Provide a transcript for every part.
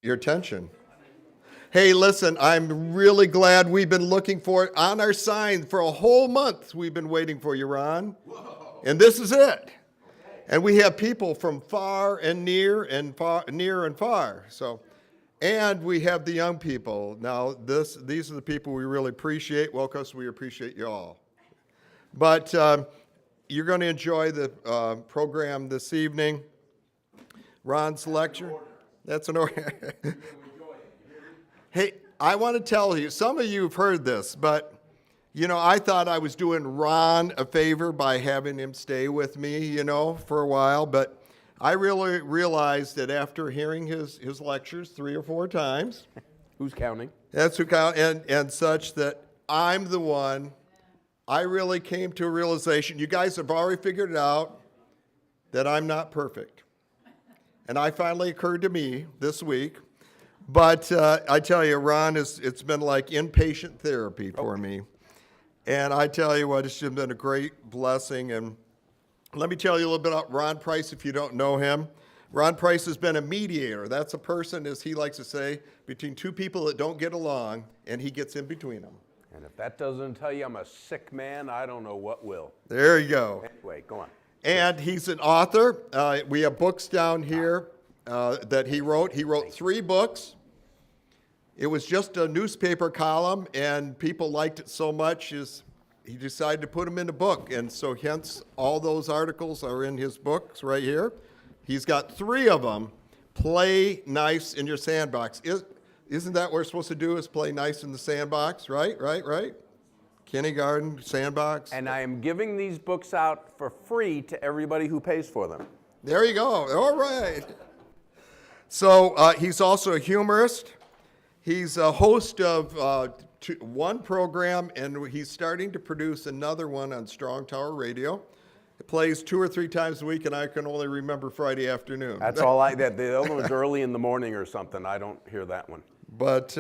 Your attention. Hey, listen, I'm really glad we've been looking for it on our sign for a whole month. We've been waiting for you, Ron. And this is it. And we have people from far and near and far. So, and we have the young people. Now, these are the people we really appreciate. Well, because we appreciate you all. But you're going to enjoy the program this evening. Ron's lecture. That's an order. Hey, I want to tell you, some of you have heard this, but, I thought I was doing Ron a favor by having him stay with me, for a while, but I really realized that after hearing his lectures 3 or 4 times. Who's counting? That's who count, and such, that I'm the one. I really came to a realization, you guys have already figured it out, that I'm not perfect. And I finally occurred to me this week. But I tell you, Ron, it's been like inpatient therapy for me. And I tell you what, it's just been a great blessing. And let me tell you a little bit about Ron Price if you don't know him. Ron Price has been a mediator. That's a person, as he likes to say, between 2 people that don't get along, and he gets in between them. And if that doesn't tell you I'm a sick man, I don't know what will. There you go. Anyway, go on. And he's an author. We have books down here that he wrote. He wrote 3 books. It was just a newspaper column, and people liked it so much, he decided to put them in a book. And so hence, all those articles are in his books right here. He's got 3 of them. Play nice in your sandbox. Isn't that what we're supposed to do, is play nice in the sandbox? Right? Kindergarten, sandbox. And I am giving these books out for free to everybody who pays for them. There you go. All right. So he's also a humorist. He's a host of 1 program, and he's starting to produce another one on Strong Tower Radio. It plays 2 or 3 times a week, and I can only remember Friday afternoon. That's all the other one's early in the morning or something. I don't hear that one. But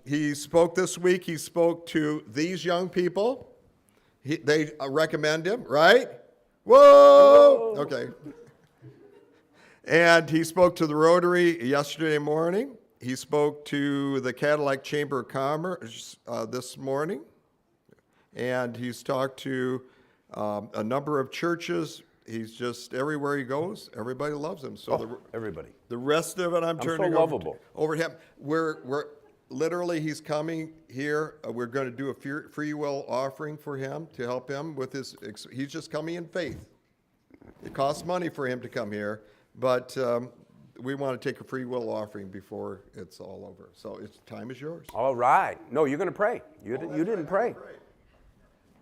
he spoke this week. He spoke to these young people. They recommend him, right? Whoa! Okay. And he spoke to the Rotary yesterday morning. He spoke to the Cadillac Chamber of Commerce this morning. And he's talked to a number of churches. He's just, everywhere he goes, everybody loves him. So everybody. The rest of it, I'm turning so lovable. over to him. We're literally, he's coming here. We're going to do a free will offering for him to help him with he's just coming in faith. It costs money for him to come here, but we want to take a free will offering before it's all over. So time is yours. All right. No, you're going to pray. You didn't pray.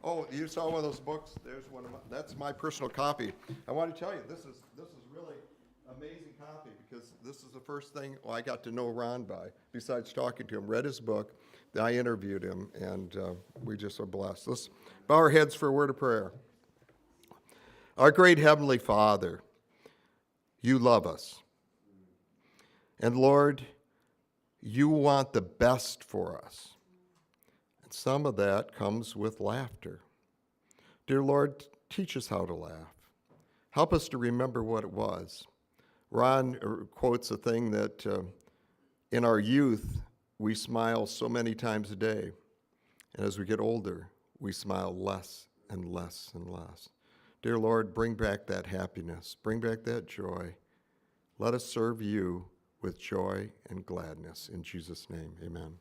Oh, you saw one of those books? There's one of that's my personal copy. I want to tell you, this is really amazing copy, because this is the first thing I got to know Ron by, besides talking to him. Read his book, I interviewed him, and we just are blessed. Let's bow our heads for a word of prayer. Our great Heavenly Father, you love us. And Lord, you want the best for us. Some of that comes with laughter. Dear Lord, teach us how to laugh. Help us to remember what it was. Ron quotes a thing that in our youth, we smile so many times a day. And as we get older, we smile less and less and less. Dear Lord, bring back that happiness. Bring back that joy. Let us serve you with joy and gladness. In Jesus' name, amen.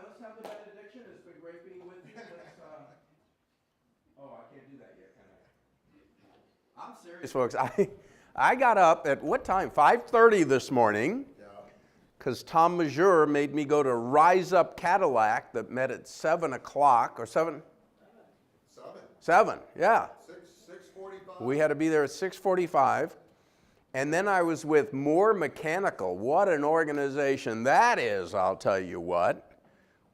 Let's have the benediction. It's been great being with you. I can't do that yet, can I? I'm serious, folks. I got up at what time? 5:30 this morning, because Tom Majeur made me go to Rise Up Cadillac that met at 7 o'clock, or 7? 7, yeah. 6:45. We had to be there at 6:45. And then I was with Moore Mechanical. What an organization that is, I'll tell you what.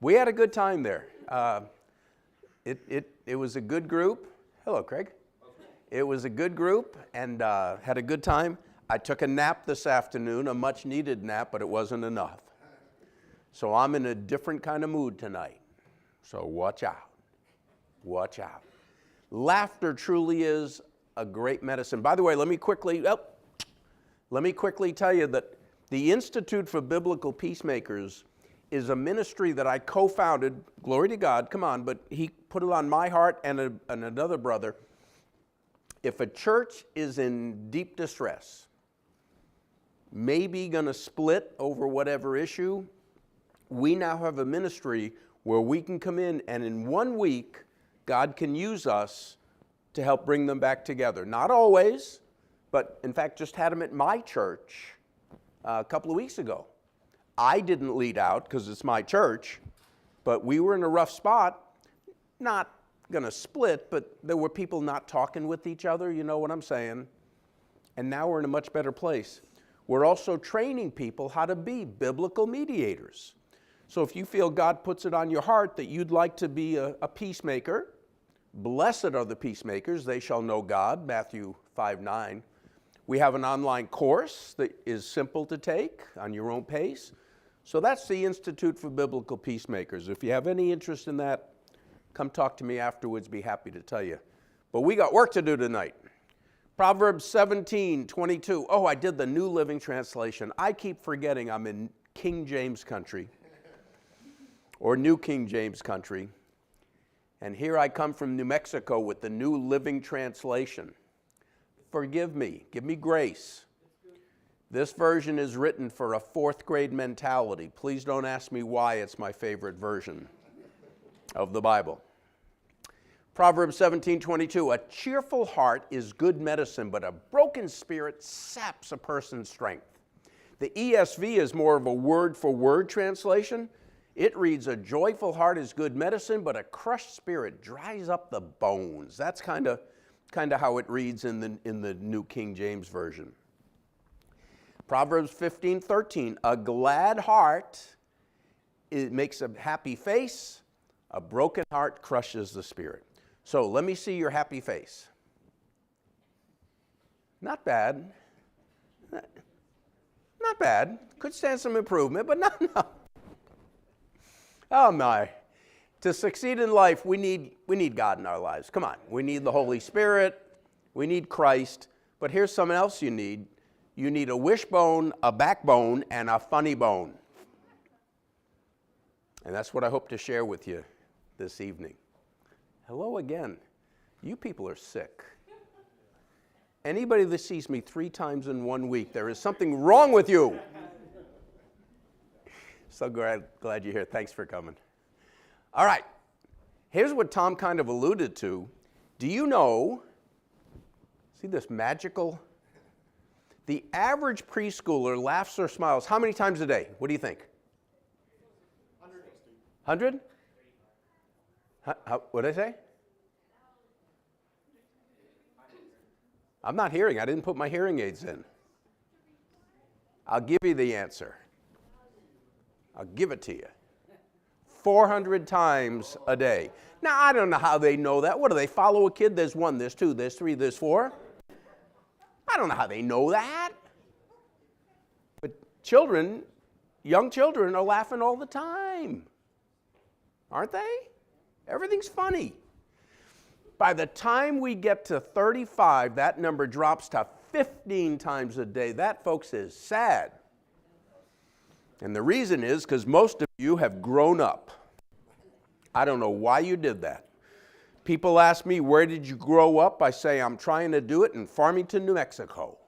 We had a good time there. It was a good group. Hello, Craig. It was a good group, and had a good time. I took a nap this afternoon, a much needed nap, but it wasn't enough. So I'm in a different kind of mood tonight. So watch out. Watch out. Laughter truly is a great medicine. By the way, let me quickly tell you that the Institute for Biblical Peacemakers is a ministry that I co-founded, glory to God, come on, but he put it on my heart and another brother. If a church is in deep distress, maybe going to split over whatever issue, we now have a ministry where we can come in and in 1 week, God can use us to help bring them back together. Not always, but in fact just had them at my church a couple of weeks ago. I didn't lead out because it's my church, but we were in a rough spot, not going to split, but there were people not talking with each other, you know what I'm saying? And now we're in a much better place. We're also training people how to be biblical mediators. So if you feel God puts it on your heart that you'd like to be a peacemaker, blessed are the peacemakers, they shall know God, Matthew 5:9. We have an online course that is simple to take on your own pace. So that's the Institute for Biblical Peacemakers. If you have any interest in that, come talk to me afterwards, be happy to tell you. But we got work to do tonight. Proverbs 17:22. Oh, I did the New Living Translation. I keep forgetting I'm in King James country, or New King James country. And here I come from New Mexico with the New Living Translation. Forgive me, give me grace. This version is written for a 4th grade mentality. Please don't ask me why it's my favorite version of the Bible. Proverbs 17:22, a cheerful heart is good medicine, but a broken spirit saps a person's strength. The ESV is more of a word-for-word translation. It reads, a joyful heart is good medicine, but a crushed spirit dries up the bones. That's kind of how it reads in the New King James Version. Proverbs 15:13, a glad heart, it makes a happy face, a broken heart crushes the spirit. So let me see your happy face. Not bad. Not bad. Could stand some improvement, but no. Oh my. To succeed in life, we need God in our lives. Come on. We need the Holy Spirit. We need Christ. But here's something else you need. You need a wishbone, a backbone, and a funny bone. And that's what I hope to share with you this evening. Hello again. You people are sick. Anybody that sees me 3 times in 1 week, there is something wrong with you. So glad you're here. Thanks for coming. All right. Here's what Tom kind of alluded to. Do you know, see this magical? The average preschooler laughs or smiles how many times a day? What do you think? 100? What did I say? I'm not hearing. I didn't put my hearing aids in. I'll give you the answer. I'll give it to you. 400 times a day. Now, I don't know how they know that. What do they follow a kid? There's 1, there's 2, there's 3, there's 4. I don't know how they know that. But children, young children are laughing all the time. Aren't they? Everything's funny. By the time we get to 35, that number drops to 15 times a day. That, folks, is sad. And the reason is because most of you have grown up. I don't know why you did that. People ask me, where did you grow up? I say, I'm trying to do it in Farmington, New Mexico.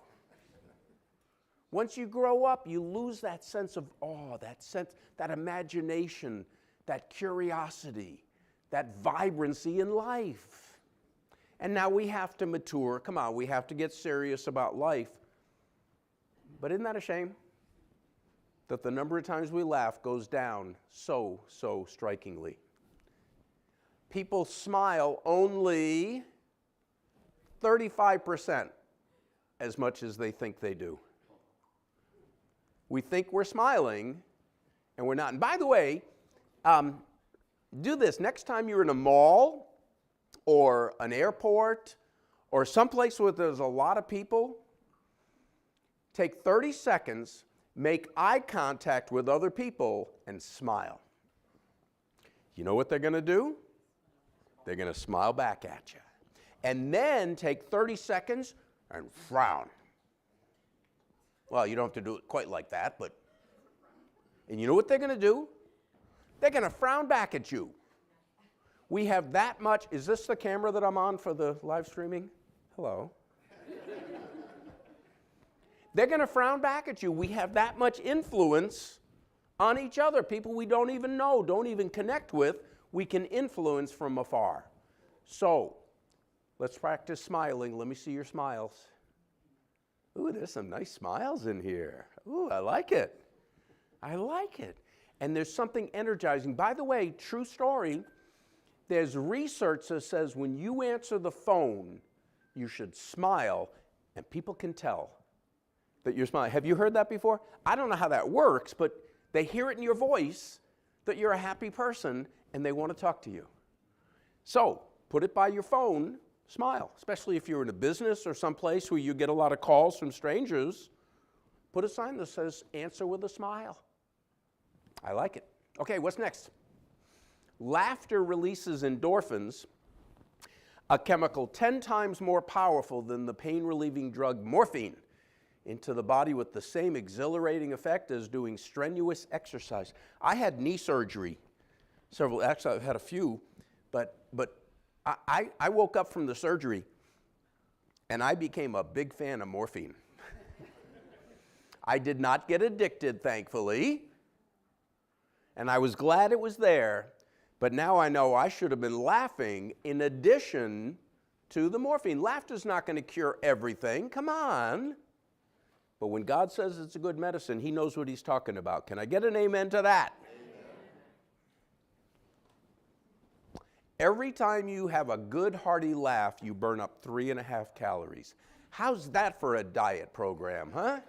Once you grow up, you lose that sense of awe, that imagination, that curiosity, that vibrancy in life. And now we have to mature. Come on, we have to get serious about life. But isn't that a shame? That the number of times we laugh goes down so strikingly. People smile only 35% as much as they think they do. We think we're smiling, and we're not. And by the way, do this. Next time you're in a mall or an airport or someplace where there's a lot of people, take 30 seconds, make eye contact with other people, and smile. You know what they're going to do? They're going to smile back at you. And then take 30 seconds and frown. Well, you don't have to do it quite like that, but... And you know what they're going to do? They're going to frown back at you. We have that much... Is this the camera that I'm on for the live streaming? Hello. They're going to frown back at you. We have that much influence on each other. People we don't even know, don't even connect with, we can influence from afar. So, let's practice smiling. Let me see your smiles. Ooh, there's some nice smiles in here. Ooh, I like it. I like it. And there's something energizing. By the way, true story, there's research that says when you answer the phone, you should smile, and people can tell that you're smiling. Have you heard that before? I don't know how that works, but they hear it in your voice that you're a happy person, and they want to talk to you. So, put it by your phone, smile, especially if you're in a business or someplace where you get a lot of calls from strangers. Put a sign that says, answer with a smile. I like it. Okay, what's next? Laughter releases endorphins, a chemical 10 times more powerful than the pain-relieving drug morphine, into the body with the same exhilarating effect as doing strenuous exercise. I had knee surgery, actually I've had a few, but I woke up from the surgery and I became a big fan of morphine. I did not get addicted, thankfully, and I was glad it was there, but now I know I should have been laughing in addition to the morphine. Laughter's not going to cure everything, come on. But when God says it's a good medicine, he knows what he's talking about. Can I get an amen to that? Amen. Every time you have a good, hearty laugh, you burn up 3.5 calories. How's that for a diet program, huh?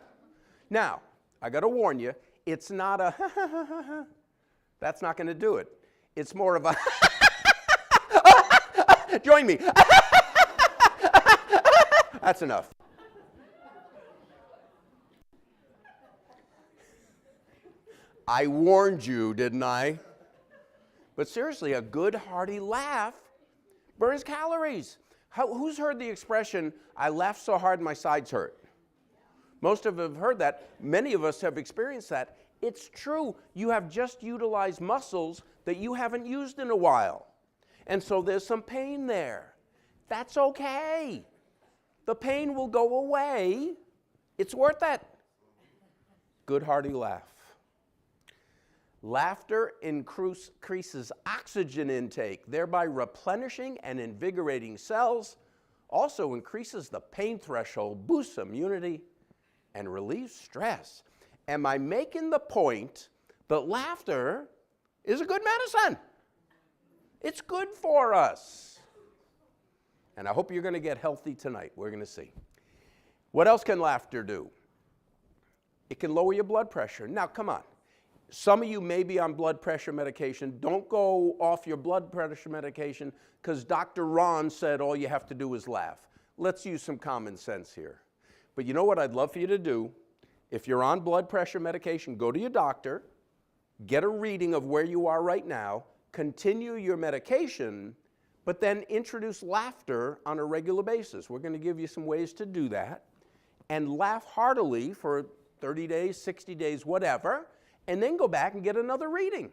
Now, I got to warn you, it's not a that's not going to do it. It's more of a join me. That's enough. I warned you, didn't I? But seriously, a good hearty laugh burns calories. Who's heard the expression, I laughed so hard my sides hurt? Most of us have heard that. Many of us have experienced that. It's true. You have just utilized muscles that you haven't used in a while. And so there's some pain there. That's okay. The pain will go away. It's worth it. Good hearty laugh. Laughter increases oxygen intake, thereby replenishing and invigorating cells, also increases the pain threshold, boosts immunity, and relieves stress. Am I making the point that laughter is a good medicine? It's good for us. And I hope you're going to get healthy tonight. We're going to see. What else can laughter do? It can lower your blood pressure. Now, come on. Some of you may be on blood pressure medication. Don't go off your blood pressure medication because Dr. Ron said all you have to do is laugh. Let's use some common sense here. But you know what I'd love for you to do? If you're on blood pressure medication, go to your doctor, get a reading of where you are right now, continue your medication, but then introduce laughter on a regular basis. We're going to give you some ways to do that. And laugh heartily for 30 days, 60 days, whatever, and then go back and get another reading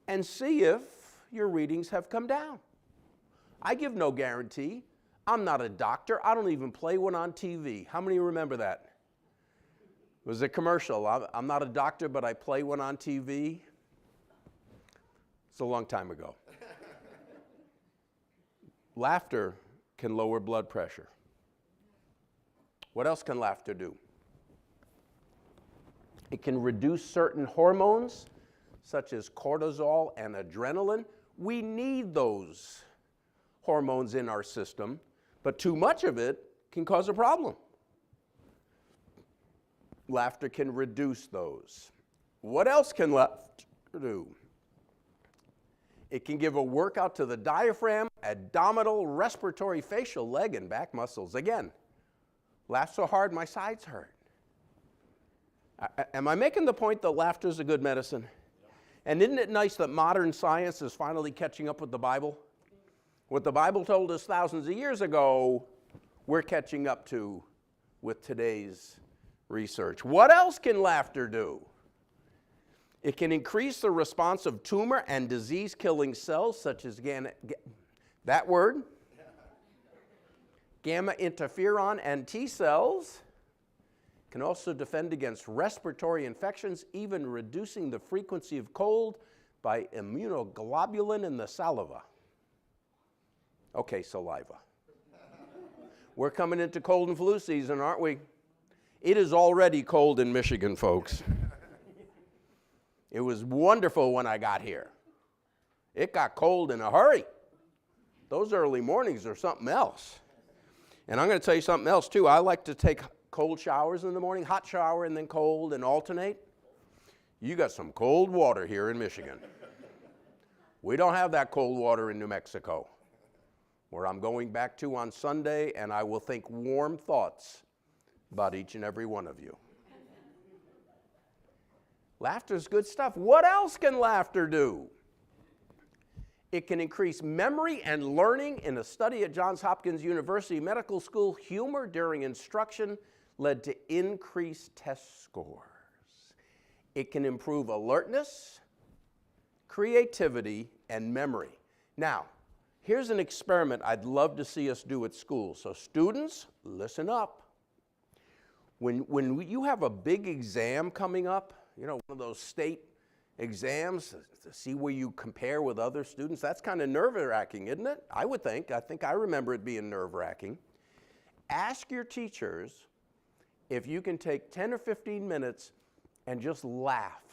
and see if your readings have come down. I give no guarantee. I'm not a doctor. I don't even play one on TV. How many remember that? It was a commercial. I'm not a doctor, but I play one on TV. It's a long time ago. Laughter can lower blood pressure. What else can laughter do? It can reduce certain hormones, such as cortisol and adrenaline. We need those hormones in our system, but too much of it can cause a problem. Laughter can reduce those. What else can laughter do? It can give a workout to the diaphragm, abdominal, respiratory, facial, leg, and back muscles. Again, laugh so hard my sides hurt. Am I making the point that laughter is a good medicine? And isn't it nice that modern science is finally catching up with the Bible? What the Bible told us thousands of years ago, we're catching up to with today's research. What else can laughter do? It can increase the response of tumor and disease-killing cells, such as gamma interferon and T cells. Can also defend against respiratory infections, even reducing the frequency of cold by immunoglobulin in the saliva. Okay, saliva. We're coming into cold and flu season, aren't we? It is already cold in Michigan, folks. It was wonderful when I got here. It got cold in a hurry. Those early mornings are something else. And I'm going to tell you something else, too. I like to take cold showers in the morning, hot shower and then cold and alternate. You got some cold water here in Michigan. We don't have that cold water in New Mexico, where I'm going back to on Sunday, and I will think warm thoughts about each and every one of you. Laughter's good stuff. What else can laughter do? It can increase memory and learning. In a study at Johns Hopkins University Medical School, humor during instruction led to increased test scores. It can improve alertness, creativity, and memory. Now, here's an experiment I'd love to see us do at school. So students, listen up. When you have a big exam coming up, you know, one of those state exams to see where you compare with other students, that's kind of nerve-wracking, isn't it? I would think. I remember it being nerve-wracking. Ask your teachers if you can take 10 or 15 minutes and just laugh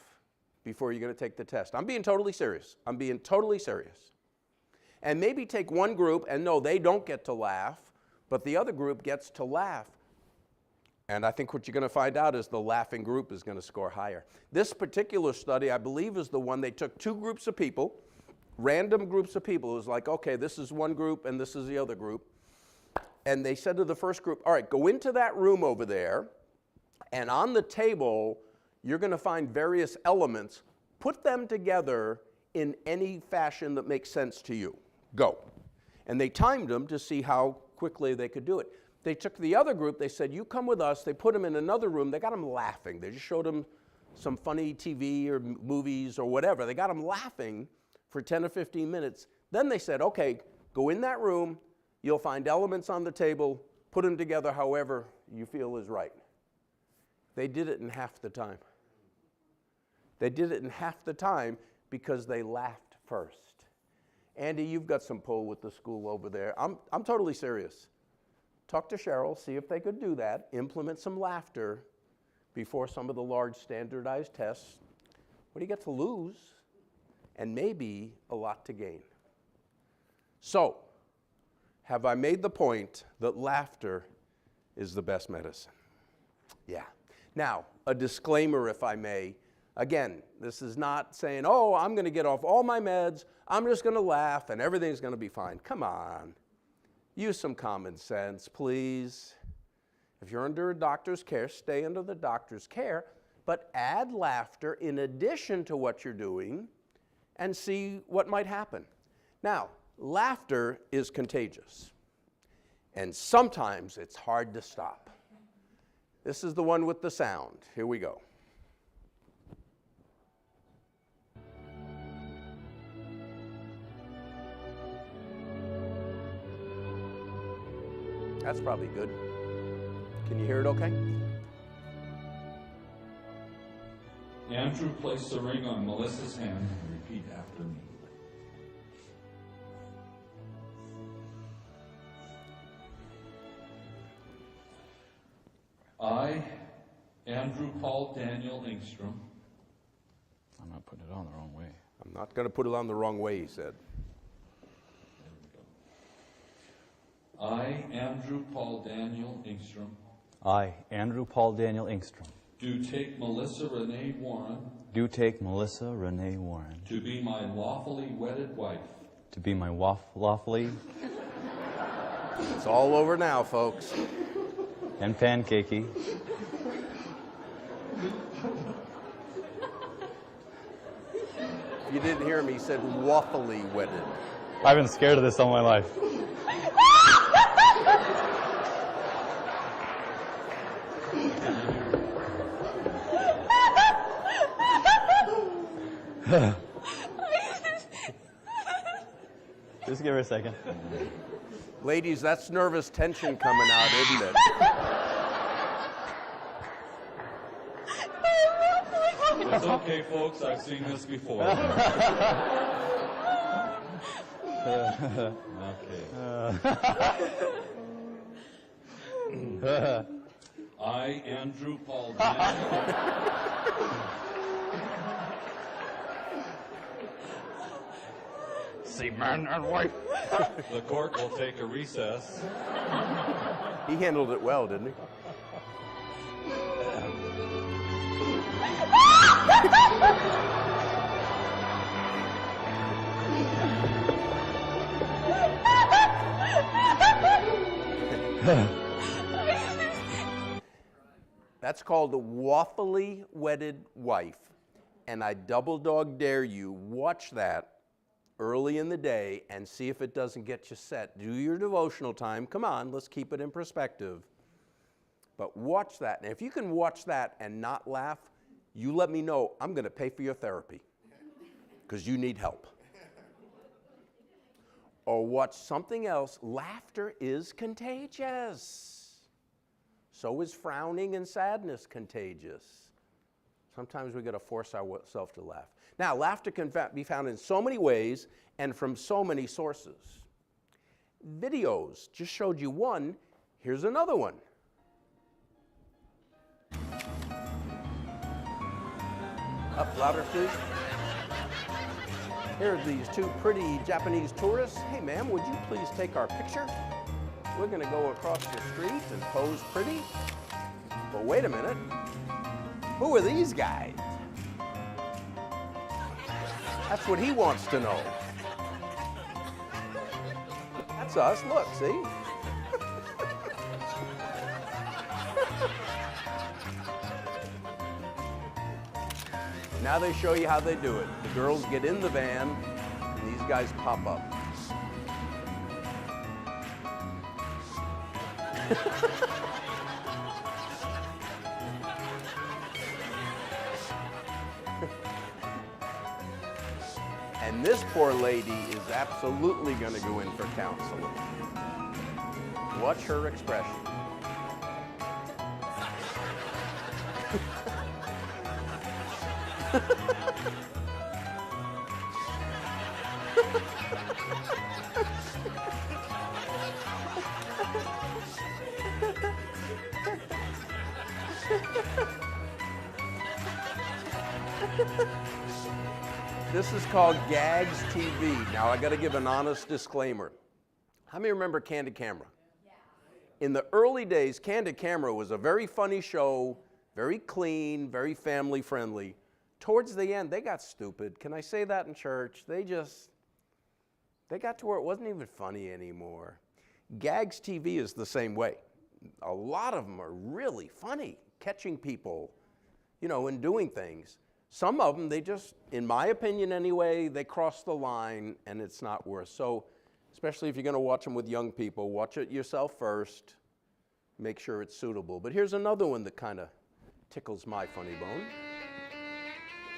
before you're going to take the test. I'm being totally serious. I'm being totally serious. And maybe take one group, and no, they don't get to laugh, but the other group gets to laugh. And I think what you're going to find out is the laughing group is going to score higher. This particular study, I believe, is the one they took two groups of people, random groups of people. It was like, okay, this is one group and this is the other group. And they said to the first group, all right, go into that room over there, and on the table, you're going to find various elements. Put them together in any fashion that makes sense to you. Go. And they timed them to see how quickly they could do it. They took the other group, they said, you come with us. They put them in another room. They got them laughing. They just showed them some funny TV or movies or whatever. They got them laughing for 10 or 15 minutes. Then they said, okay, go in that room. You'll find elements on the table. Put them together however you feel is right. They did it in half the time. They did it in half the time because they laughed first. Andy, you've got some pull with the school over there. I'm totally serious. Talk to Cheryl, see if they could do that, implement some laughter before some of the large standardized tests. What do you get to lose? And maybe a lot to gain. So, have I made the point that laughter is the best medicine? Yeah. Now, a disclaimer, if I may. Again, this is not saying, oh, I'm going to get off all my meds, I'm just going to laugh, and everything's going to be fine. Come on. Use some common sense, please. If you're under a doctor's care, stay under the doctor's care, but add laughter in addition to what you're doing and see what might happen. Now, laughter is contagious, and sometimes it's hard to stop. This is the one with the sound. Here we go. That's probably good. Can you hear it okay? Andrew, place the ring on Melissa's hand and repeat after me. I, Andrew Paul Daniel Engstrom. I'm not putting it on the wrong way. I'm not going to put it on the wrong way, he said. I, Andrew Paul Daniel Engstrom. I, Andrew Paul Daniel Engstrom. Do take Melissa Renee Warren. Do take Melissa Renee Warren. To be my lawfully wedded wife. To be my lawfully. It's all over now, folks. And pancakey. If you didn't hear me, he said waffly wedded. I've been scared of this all my life. Just give her a second. Ladies, that's nervous tension coming out, isn't it? It's okay, folks. I've seen this before. Okay. I, Andrew Paul Daniel, See, man and wife. the court will take a recess. He handled it well, didn't he? That's called a waffly wedded wife. And I double dog dare you, watch that early in the day and see if it doesn't get you set. Do your devotional time. Come on, let's keep it in perspective. But watch that. And if you can watch that and not laugh, you let me know. I'm going to pay for your therapy because you need help. Or watch something else. Laughter is contagious. So is frowning and sadness contagious. Sometimes we got to force ourselves to laugh. Now, laughter can be found in so many ways and from so many sources. Videos, just showed you one. Here's another one. Up louder, please. Here are these two pretty Japanese tourists. Hey, ma'am, would you please take our picture? We're going to go across the street and pose pretty. But wait a minute. Who are these guys? That's what he wants to know. That's us. Look, see? Now they show you how they do it. The girls get in the van, and these guys pop up. And this poor lady is absolutely going to go in for counseling. Watch her expression. This is called Gags TV. Now, I got to give an honest disclaimer. How many remember Candid Camera? In the early days, Candid Camera was a very funny show, very clean, very family friendly. Towards the end, they got stupid. Can I say that in church? They got to where it wasn't even funny anymore. Gags TV is the same way. A lot of them are really funny, catching people, you know, and doing things. Some of them, they just, in my opinion anyway, they cross the line and it's not worth. So, especially if you're going to watch them with young people, watch it yourself first. Make sure it's suitable. But here's another one that kind of tickles my funny bone.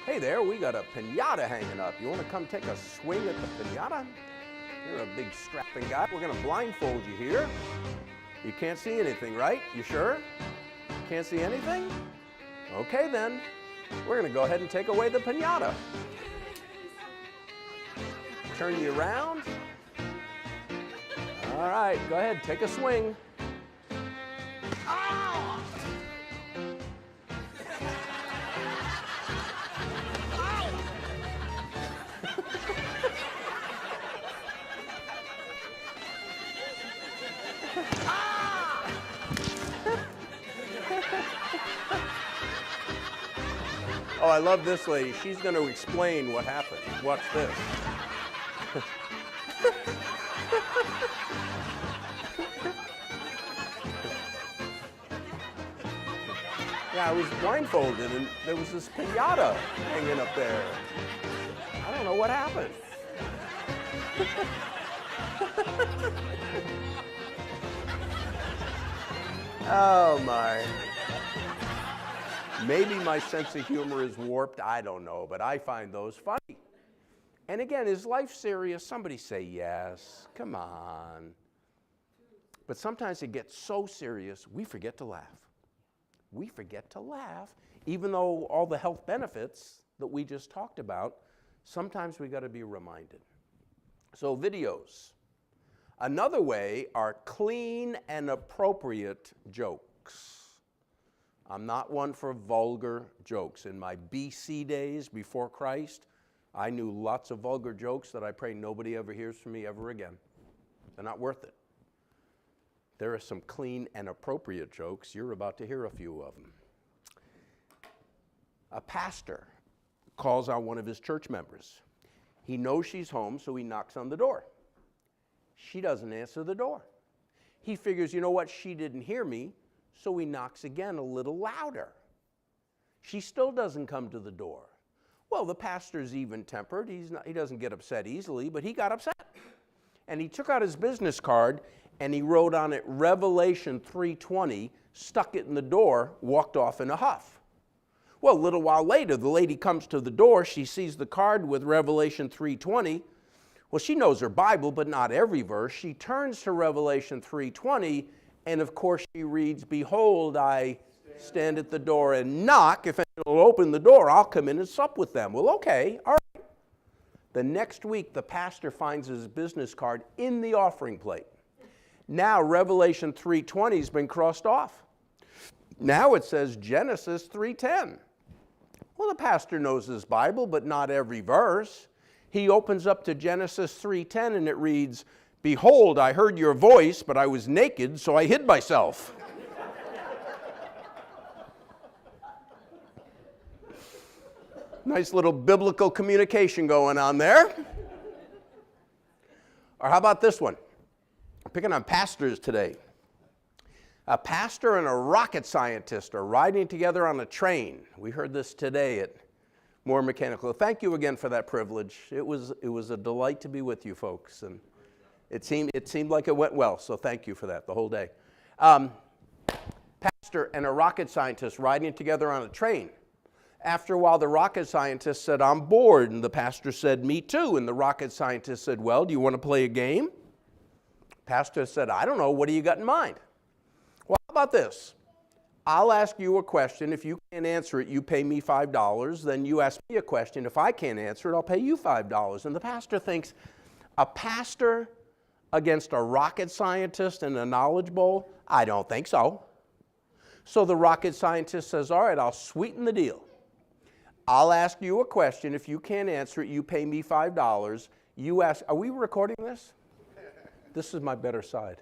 Hey there, we got a piñata hanging up. You want to come take a swing at the piñata? You're a big strapping guy. We're going to blindfold you here. You can't see anything, right? You sure? Can't see anything? Okay then. We're going to go ahead and take away the piñata. Turn you around. All right, go ahead, take a swing. Ow! Oh, I love this lady. She's going to explain what happened. Watch this. Yeah, I was blindfolded, and there was this pinata hanging up there. I don't know what happened. Oh, my. Maybe my sense of humor is warped, I don't know, but I find those funny. And again, is life serious? Somebody say yes. Come on. But sometimes it gets so serious, we forget to laugh. We forget to laugh, even though all the health benefits that we just talked about, sometimes we got to be reminded. So videos. Another way are clean and appropriate jokes. I'm not one for vulgar jokes. In my BC days, before Christ, I knew lots of vulgar jokes that I pray nobody ever hears from me ever again. They're not worth it. There are some clean and appropriate jokes. You're about to hear a few of them. A pastor calls on one of his church members. He knows she's home, so he knocks on the door. She doesn't answer the door. He figures, you know what, she didn't hear me, so he knocks again a little louder. She still doesn't come to the door. Well, the pastor's even-tempered. He doesn't get upset easily, but he got upset. And he took out his business card, and he wrote on it Revelation 3:20, stuck it in the door, walked off in a huff. Well, a little while later, the lady comes to the door. She sees the card with Revelation 3:20. Well, she knows her Bible, but not every verse. She turns to Revelation 3:20, and of course she reads, "Behold, I stand at the door and knock. If anyone will open the door, I'll come in and sup with them." Well, okay, all right. The next week, the pastor finds his business card in the offering plate. Now, Revelation 3:20 has been crossed off. Now it says Genesis 3:10. Well, the pastor knows his Bible, but not every verse. He opens up to Genesis 3:10, and it reads, "Behold, I heard your voice, but I was naked, so I hid myself." Nice little biblical communication going on there. Or how about this one? I'm picking on pastors today. A pastor and a rocket scientist are riding together on a train. We heard this today at Moore Mechanical. Thank you again for that privilege. It was a delight to be with you folks, and it seemed like it went well, so thank you for that the whole day. Pastor and a rocket scientist riding together on a train. After a while, the rocket scientist said, "I'm bored," and the pastor said, "Me too," and the rocket scientist said, "Well, do you want to play a game?" Pastor said, "I don't know, what do you got in mind?" "Well, how about this? I'll ask you a question. If you can't answer it, you pay me $5. Then you ask me a question. If I can't answer it, I'll pay you $5. And the pastor thinks, a pastor against a rocket scientist in a knowledge bowl? I don't think so. So the rocket scientist says, "All right, I'll sweeten the deal. I'll ask you a question. If you can't answer it, you pay me $5. You ask," are we recording this? This is my better side.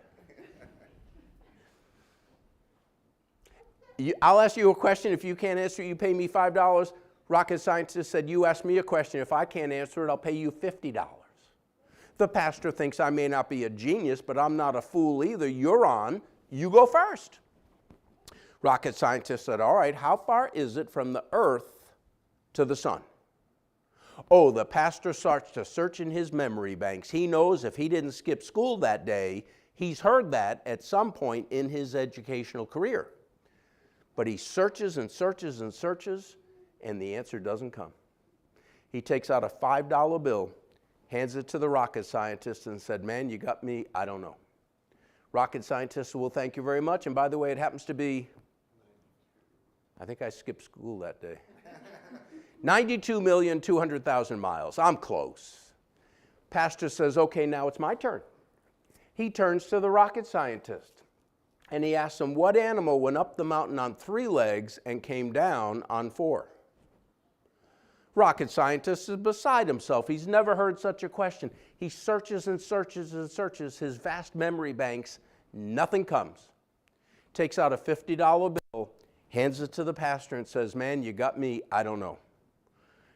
"I'll ask you a question. If you can't answer it, you pay me $5. Rocket scientist said, "You ask me a question. If I can't answer it, I'll pay you $50. The pastor thinks, I may not be a genius, but I'm not a fool either. You're on. You go first. Rocket scientist said, "All right, how far is it from the earth to the sun?" Oh, the pastor starts to search in his memory banks. He knows if he didn't skip school that day, he's heard that at some point in his educational career. But he searches and searches and searches, and the answer doesn't come. He takes out a $5 bill, hands it to the rocket scientist, and said, "Man, you got me, I don't know." Rocket scientist said, "Well, thank you very much. And by the way, it happens to be," I think I skipped school that day, 92,200,000 miles. I'm close. Pastor says, "Okay, now it's my turn." He turns to the rocket scientist, and he asks him, "What animal went up the mountain on 3 legs and came down on 4? Rocket scientist is beside himself. He's never heard such a question. He searches and searches and searches his vast memory banks. Nothing comes. Takes out a $50 bill, hands it to the pastor, and says, "Man, you got me, I don't know."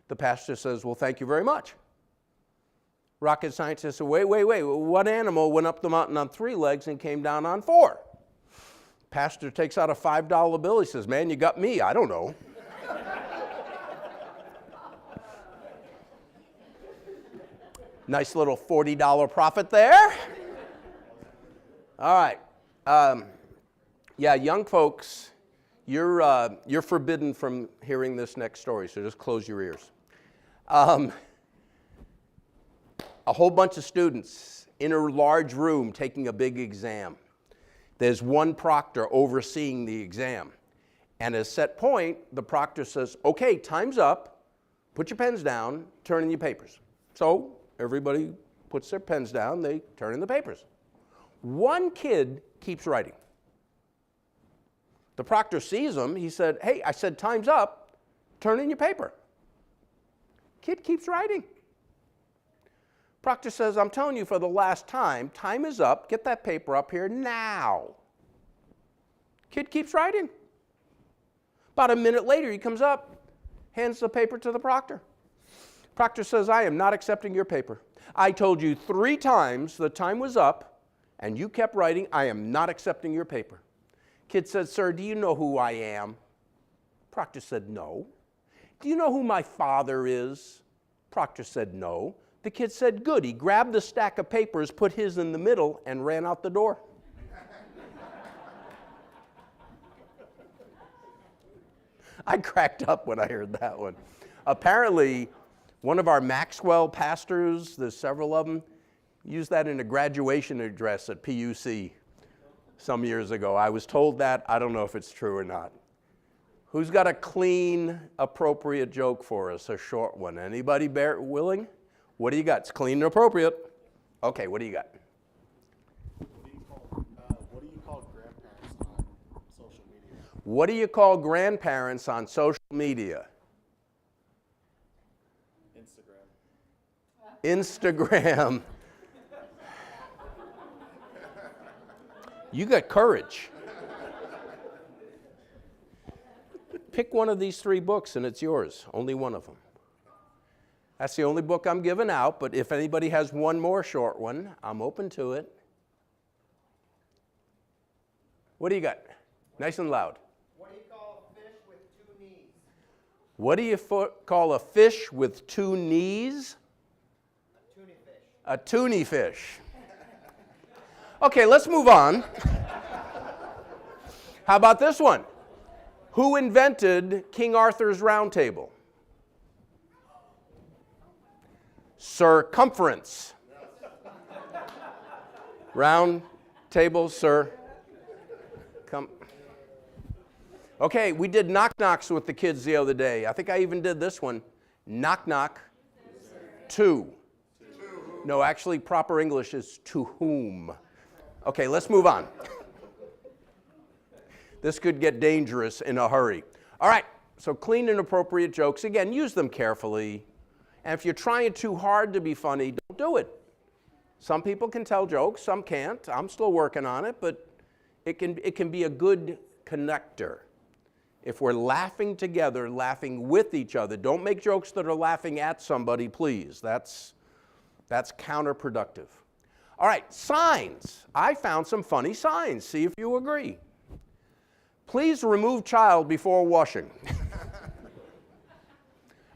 The pastor says, "Well, thank you very much." Rocket scientist said, wait. What animal went up the mountain on 3 legs and came down on 4? Pastor takes out a $5 bill. He says, man, you got me. I don't know. Nice little $40 profit there. All right. Yeah, young folks, you're forbidden from hearing this next story, so just close your ears. A whole bunch of students in a large room taking a big exam. There's one proctor overseeing the exam. And at a set point, the proctor says, okay, time's up. Put your pens down, turn in your papers. So everybody puts their pens down, they turn in the papers. One kid keeps writing. The proctor sees him. He said, hey, I said time's up. Turn in your paper. Kid keeps writing. Proctor says, I'm telling you for the last time, time is up. Get that paper up here now. Kid keeps writing. About a minute later, he comes up, hands the paper to the proctor. Proctor says, I am not accepting your paper. I told you 3 times the time was up, and you kept writing. I am not accepting your paper. Kid said, sir, do you know who I am? Proctor said, no. Do you know who my father is? Proctor said, no. The kid said, good. He grabbed the stack of papers, put his in the middle, and ran out the door. I cracked up when I heard that one. Apparently, one of our Maxwell pastors, there's several of them, used that in a graduation address at PUC some years ago. I was told that. I don't know if it's true or not. Who's got a clean, appropriate joke for us, a short one? Anybody willing? What do you got? It's clean and appropriate. Okay, what do you got? What do you call grandparents on social media? What do you call grandparents on social media? Instagram. You got courage. Pick one of these 3 books and it's yours, only one of them. That's the only book I'm giving out, but if anybody has one more short one, I'm open to it. What do you got? Nice and loud. What do you call a fish with 2 knees? What do you call a fish with 2 knees? A toonie fish. A toonie fish. Okay, let's move on. How about this one? Who invented King Arthur's Round Table? Circumference. Round table, sir. Okay, we did knock knocks with the kids the other day. I think I even did this one. Knock knock. To. No, actually, proper English is to whom. Okay, let's move on. This could get dangerous in a hurry. All right, so clean and appropriate jokes. Again, use them carefully. And if you're trying too hard to be funny, don't do it. Some people can tell jokes, some can't. I'm still working on it, but it can be a good connector. If we're laughing together, laughing with each other, don't make jokes that are laughing at somebody, please. That's counterproductive. All right, signs. I found some funny signs. See if you agree. Please remove child before washing.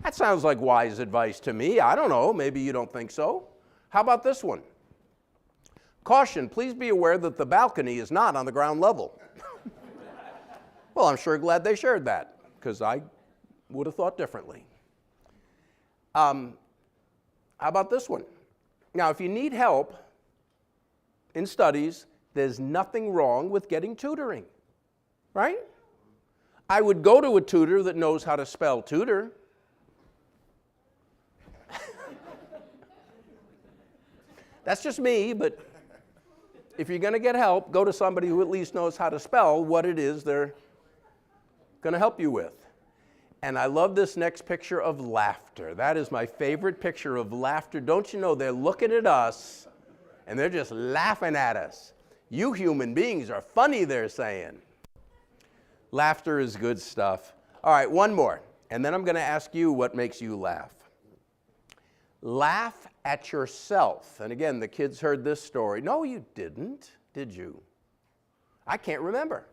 That sounds like wise advice to me. I don't know. Maybe you don't think so. How about this one? Caution, please be aware that the balcony is not on the ground level. Well, I'm sure glad they shared that, because I would have thought differently. How about this one? Now, if you need help in studies, there's nothing wrong with getting tutoring, right? I would go to a tutor that knows how to spell tutor. That's just me, but if you're going to get help, go to somebody who at least knows how to spell what it is they're going to help you with. And I love this next picture of laughter. That is my favorite picture of laughter. Don't you know they're looking at us and they're just laughing at us. You human beings are funny, they're saying. Laughter is good stuff. All right, one more. And then I'm going to ask you what makes you laugh. Laugh at yourself. And again, the kids heard this story. No, you didn't, did you? I can't remember.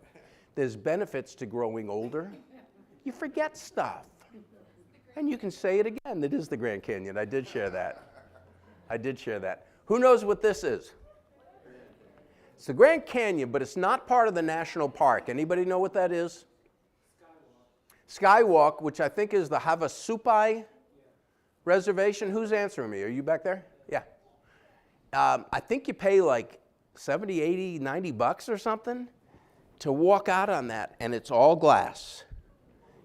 there's benefits to growing older. You forget stuff. And you can say it again. It is the Grand Canyon. I did share that. Who knows what this is? It's the Grand Canyon, but it's not part of the national park. Anybody know what that is? Skywalk, which I think is the Havasupai Reservation. Who's answering me? Are you back there? Yeah. I think you pay like 70, 80, 90 bucks or something to walk out on that, and it's all glass.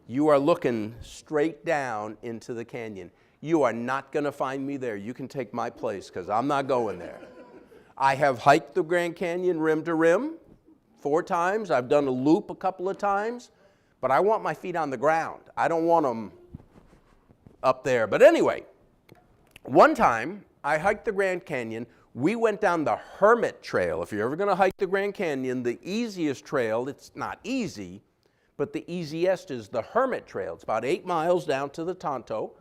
You are looking straight down into the canyon. You are not going to find me there. You can take my place because I'm not going there. I have hiked the Grand Canyon rim to rim 4 times. I've done a loop a couple of times, but I want my feet on the ground. I don't want them up there. But anyway, one time I hiked the Grand Canyon. We went down the Hermit Trail. If you're ever going to hike the Grand Canyon, the easiest trail, it's not easy, but the easiest is the Hermit Trail. It's about 8 miles down to the Tonto.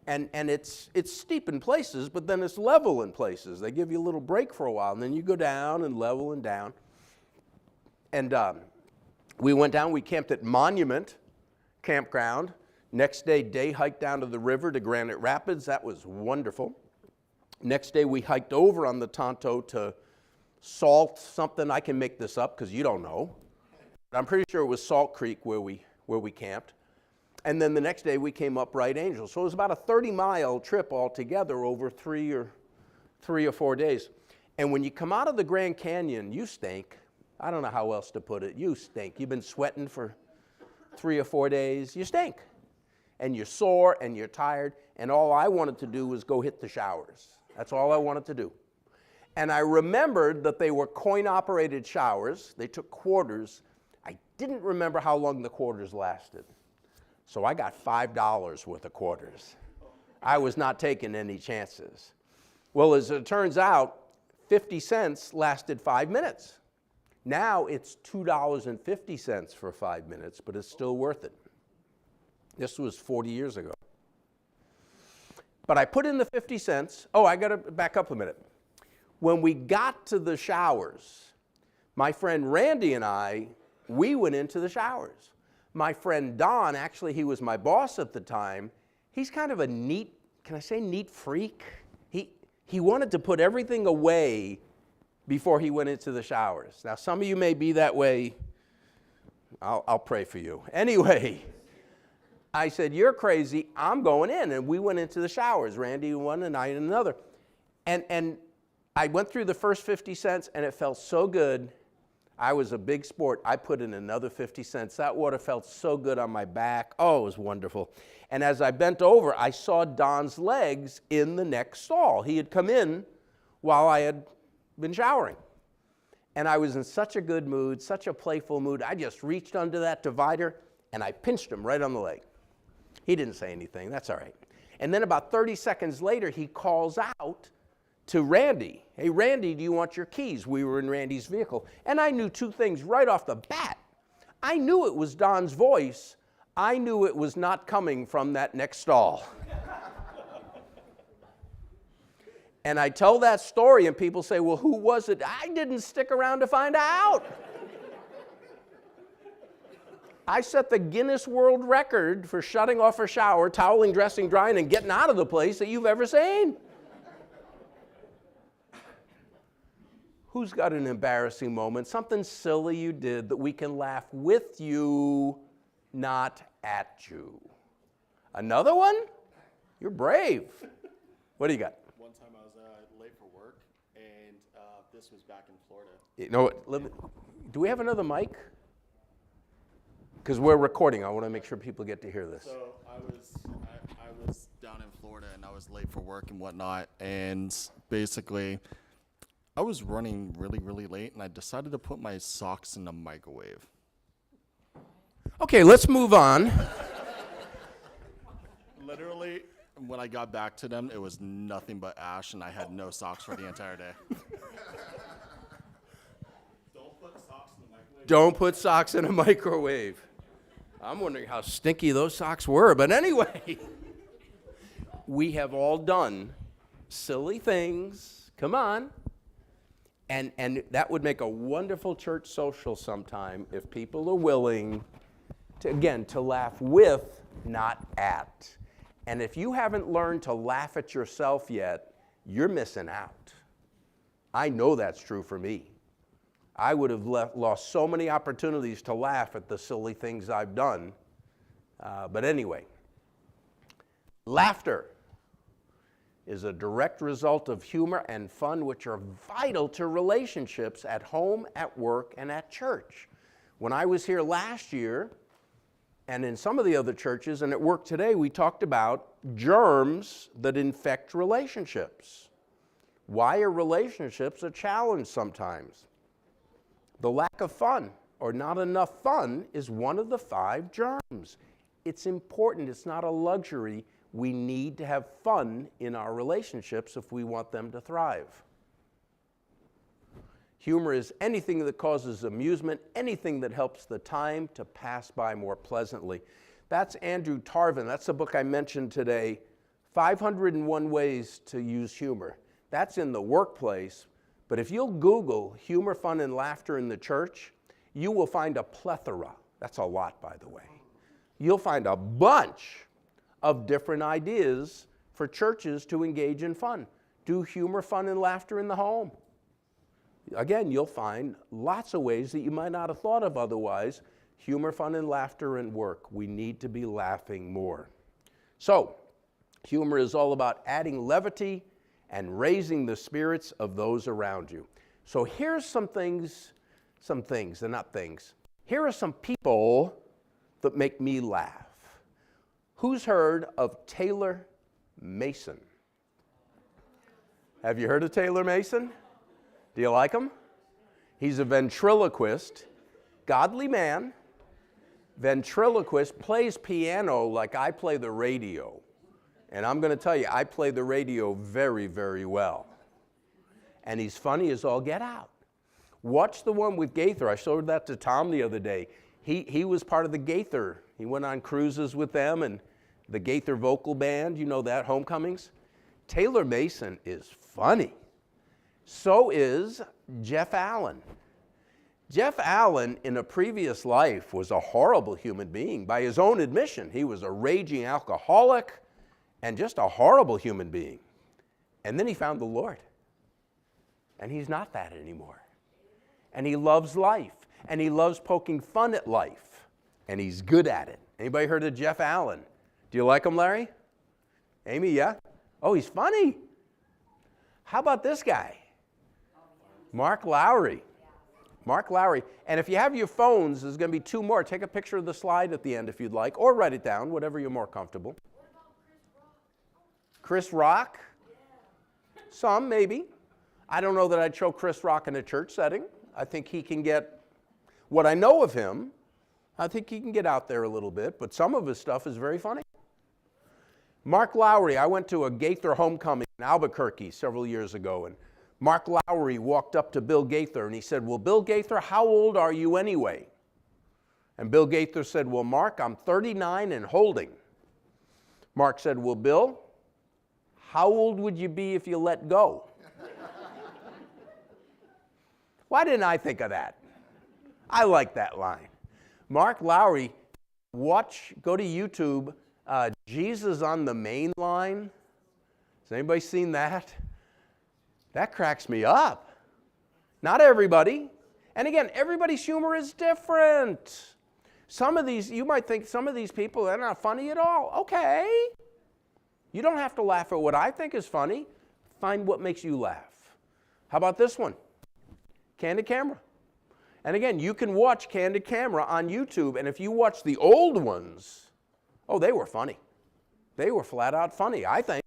And it's steep in places, but then it's level in places. They give you a little break for a while, and then you go down and level and down. And we went down, we camped at Monument Campground. Next day hiked down to the river to Granite Rapids. That was wonderful. Next day, we hiked over on the Tonto to Salt something. I can make this up because you don't know. But I'm pretty sure it was Salt Creek where we camped. And then the next day, we came up Bright Angel. So it was about a 30-mile trip altogether over 3 or 4 days. And when you come out of the Grand Canyon, you stink. I don't know how else to put it. You stink. You've been sweating for 3 or 4 days. You stink. And you're sore and you're tired. And all I wanted to do was go hit the showers. That's all I wanted to do. And I remembered that they were coin-operated showers. They took quarters. I didn't remember how long the quarters lasted. So I got $5 worth of quarters. I was not taking any chances. Well, as it turns out, 50 cents lasted 5 minutes. Now it's $2.50 for 5 minutes, but it's still worth it. This was 40 years ago. But I put in the 50 cents. Oh, I got to back up a minute. When we got to the showers, my friend Randy and I, we went into the showers. My friend Don, actually he was my boss at the time, he's kind of a neat, can I say neat freak? He wanted to put everything away before he went into the showers. Now some of you may be that way. I'll pray for you. Anyway, I said, you're crazy, I'm going in. And we went into the showers, Randy in one and I in another. And I went through the first 50 cents and it felt so good. I was a big sport. I put in another 50 cents. That water felt so good on my back. Oh, it was wonderful. And as I bent over, I saw Don's legs in the next stall. He had come in while I had been showering. And I was in such a good mood, such a playful mood. I just reached under that divider and I pinched him right on the leg. He didn't say anything. That's all right. And then about 30 seconds later, he calls out to Randy. Hey, Randy, do you want your keys? We were in Randy's vehicle. And I knew 2 things right off the bat. I knew it was Don's voice. I knew it was not coming from that next stall. And I tell that story and people say, well, who was it? I didn't stick around to find out. I set the Guinness World Record for shutting off a shower, toweling, dressing, drying, and getting out of the place that you've ever seen. Who's got an embarrassing moment, something silly you did that we can laugh with you, not at you? Another one? You're brave. What do you got? One time I was late for work, and this was back in Florida. You know what? Do we have another mic? Because we're recording. I want to make sure people get to hear this. So I was down in Florida, and I was late for work and whatnot, and basically I was running really, really late, and I decided to put my socks in the microwave. Okay, let's move on. Literally, when I got back to them, it was nothing but ash, and I had no socks for the entire day. Don't put socks in the microwave. Don't put socks in a microwave. I'm wondering how stinky those socks were, but anyway. We have all done silly things. Come on. And that would make a wonderful church social sometime if people are willing to, again, to laugh with, not at. And if you haven't learned to laugh at yourself yet, you're missing out. I know that's true for me. I would have lost so many opportunities to laugh at the silly things I've done. But anyway, laughter is a direct result of humor and fun, which are vital to relationships at home, at work, and at church. When I was here last year, and in some of the other churches, and at work today, we talked about germs that infect relationships. Why are relationships a challenge sometimes? The lack of fun, or not enough fun, is one of the 5 germs. It's important, it's not a luxury. We need to have fun in our relationships if we want them to thrive. Humor is anything that causes amusement, anything that helps the time to pass by more pleasantly. That's Andrew Tarvin. That's the book I mentioned today, 501 Ways to Use Humor. That's in the workplace, but if you'll Google humor, fun, and laughter in the church, you will find a plethora. That's a lot, by the way. You'll find a bunch of different ideas for churches to engage in fun. Do humor, fun, and laughter in the home. Again, you'll find lots of ways that you might not have thought of otherwise. Humor, fun, and laughter in work. We need to be laughing more. So, humor is all about adding levity and raising the spirits of those around you. So here's some things, they're not things. Here are some people that make me laugh. Who's heard of Taylor Mason? Have you heard of Taylor Mason? Do you like him? He's a ventriloquist, godly man, ventriloquist, plays piano like I play the radio. And I'm going to tell you, I play the radio very, very well. And he's funny as all get out. Watch the one with Gaither. I showed that to Tom the other day. He was part of the Gaither. He went on cruises with them and the Gaither vocal band, you know that, Homecomings. Taylor Mason is funny. So is Jeff Allen. Jeff Allen, in a previous life, was a horrible human being. By his own admission, he was a raging alcoholic and just a horrible human being. And then he found the Lord. And he's not that anymore. And he loves life. And he loves poking fun at life. And he's good at it. Anybody heard of Jeff Allen? Do you like him, Larry? Amy, yeah? Oh, he's funny. How about this guy? Mark Lowry. Mark Lowry. And if you have your phones, there's going to be 2 more. Take a picture of the slide at the end if you'd like, or write it down, whatever you're more comfortable. What about Chris Rock? Yeah. Some, maybe. I don't know that I'd show Chris Rock in a church setting. I think he can get, what I know of him, I think he can get out there a little bit, but some of his stuff is very funny. Mark Lowry, I went to a Gaither homecoming in Albuquerque several years ago, and Mark Lowry walked up to Bill Gaither and he said, "Well, Bill Gaither, how old are you anyway?" And Bill Gaither said, "Well, Mark, I'm 39 and holding." Mark said, "Well, Bill, how old would you be if you let go?" Why didn't I think of that? I like that line. Mark Lowry, go to YouTube, Jesus on the Main Line. Has anybody seen that? That cracks me up. Not everybody. And again, everybody's humor is different. Some of these, you might think some of these people, they're not funny at all. Okay. You don't have to laugh at what I think is funny. Find what makes you laugh. How about this one? Candid Camera. And again, you can watch Candid Camera on YouTube, and if you watch the old ones, oh, they were funny. They were flat out funny, I think.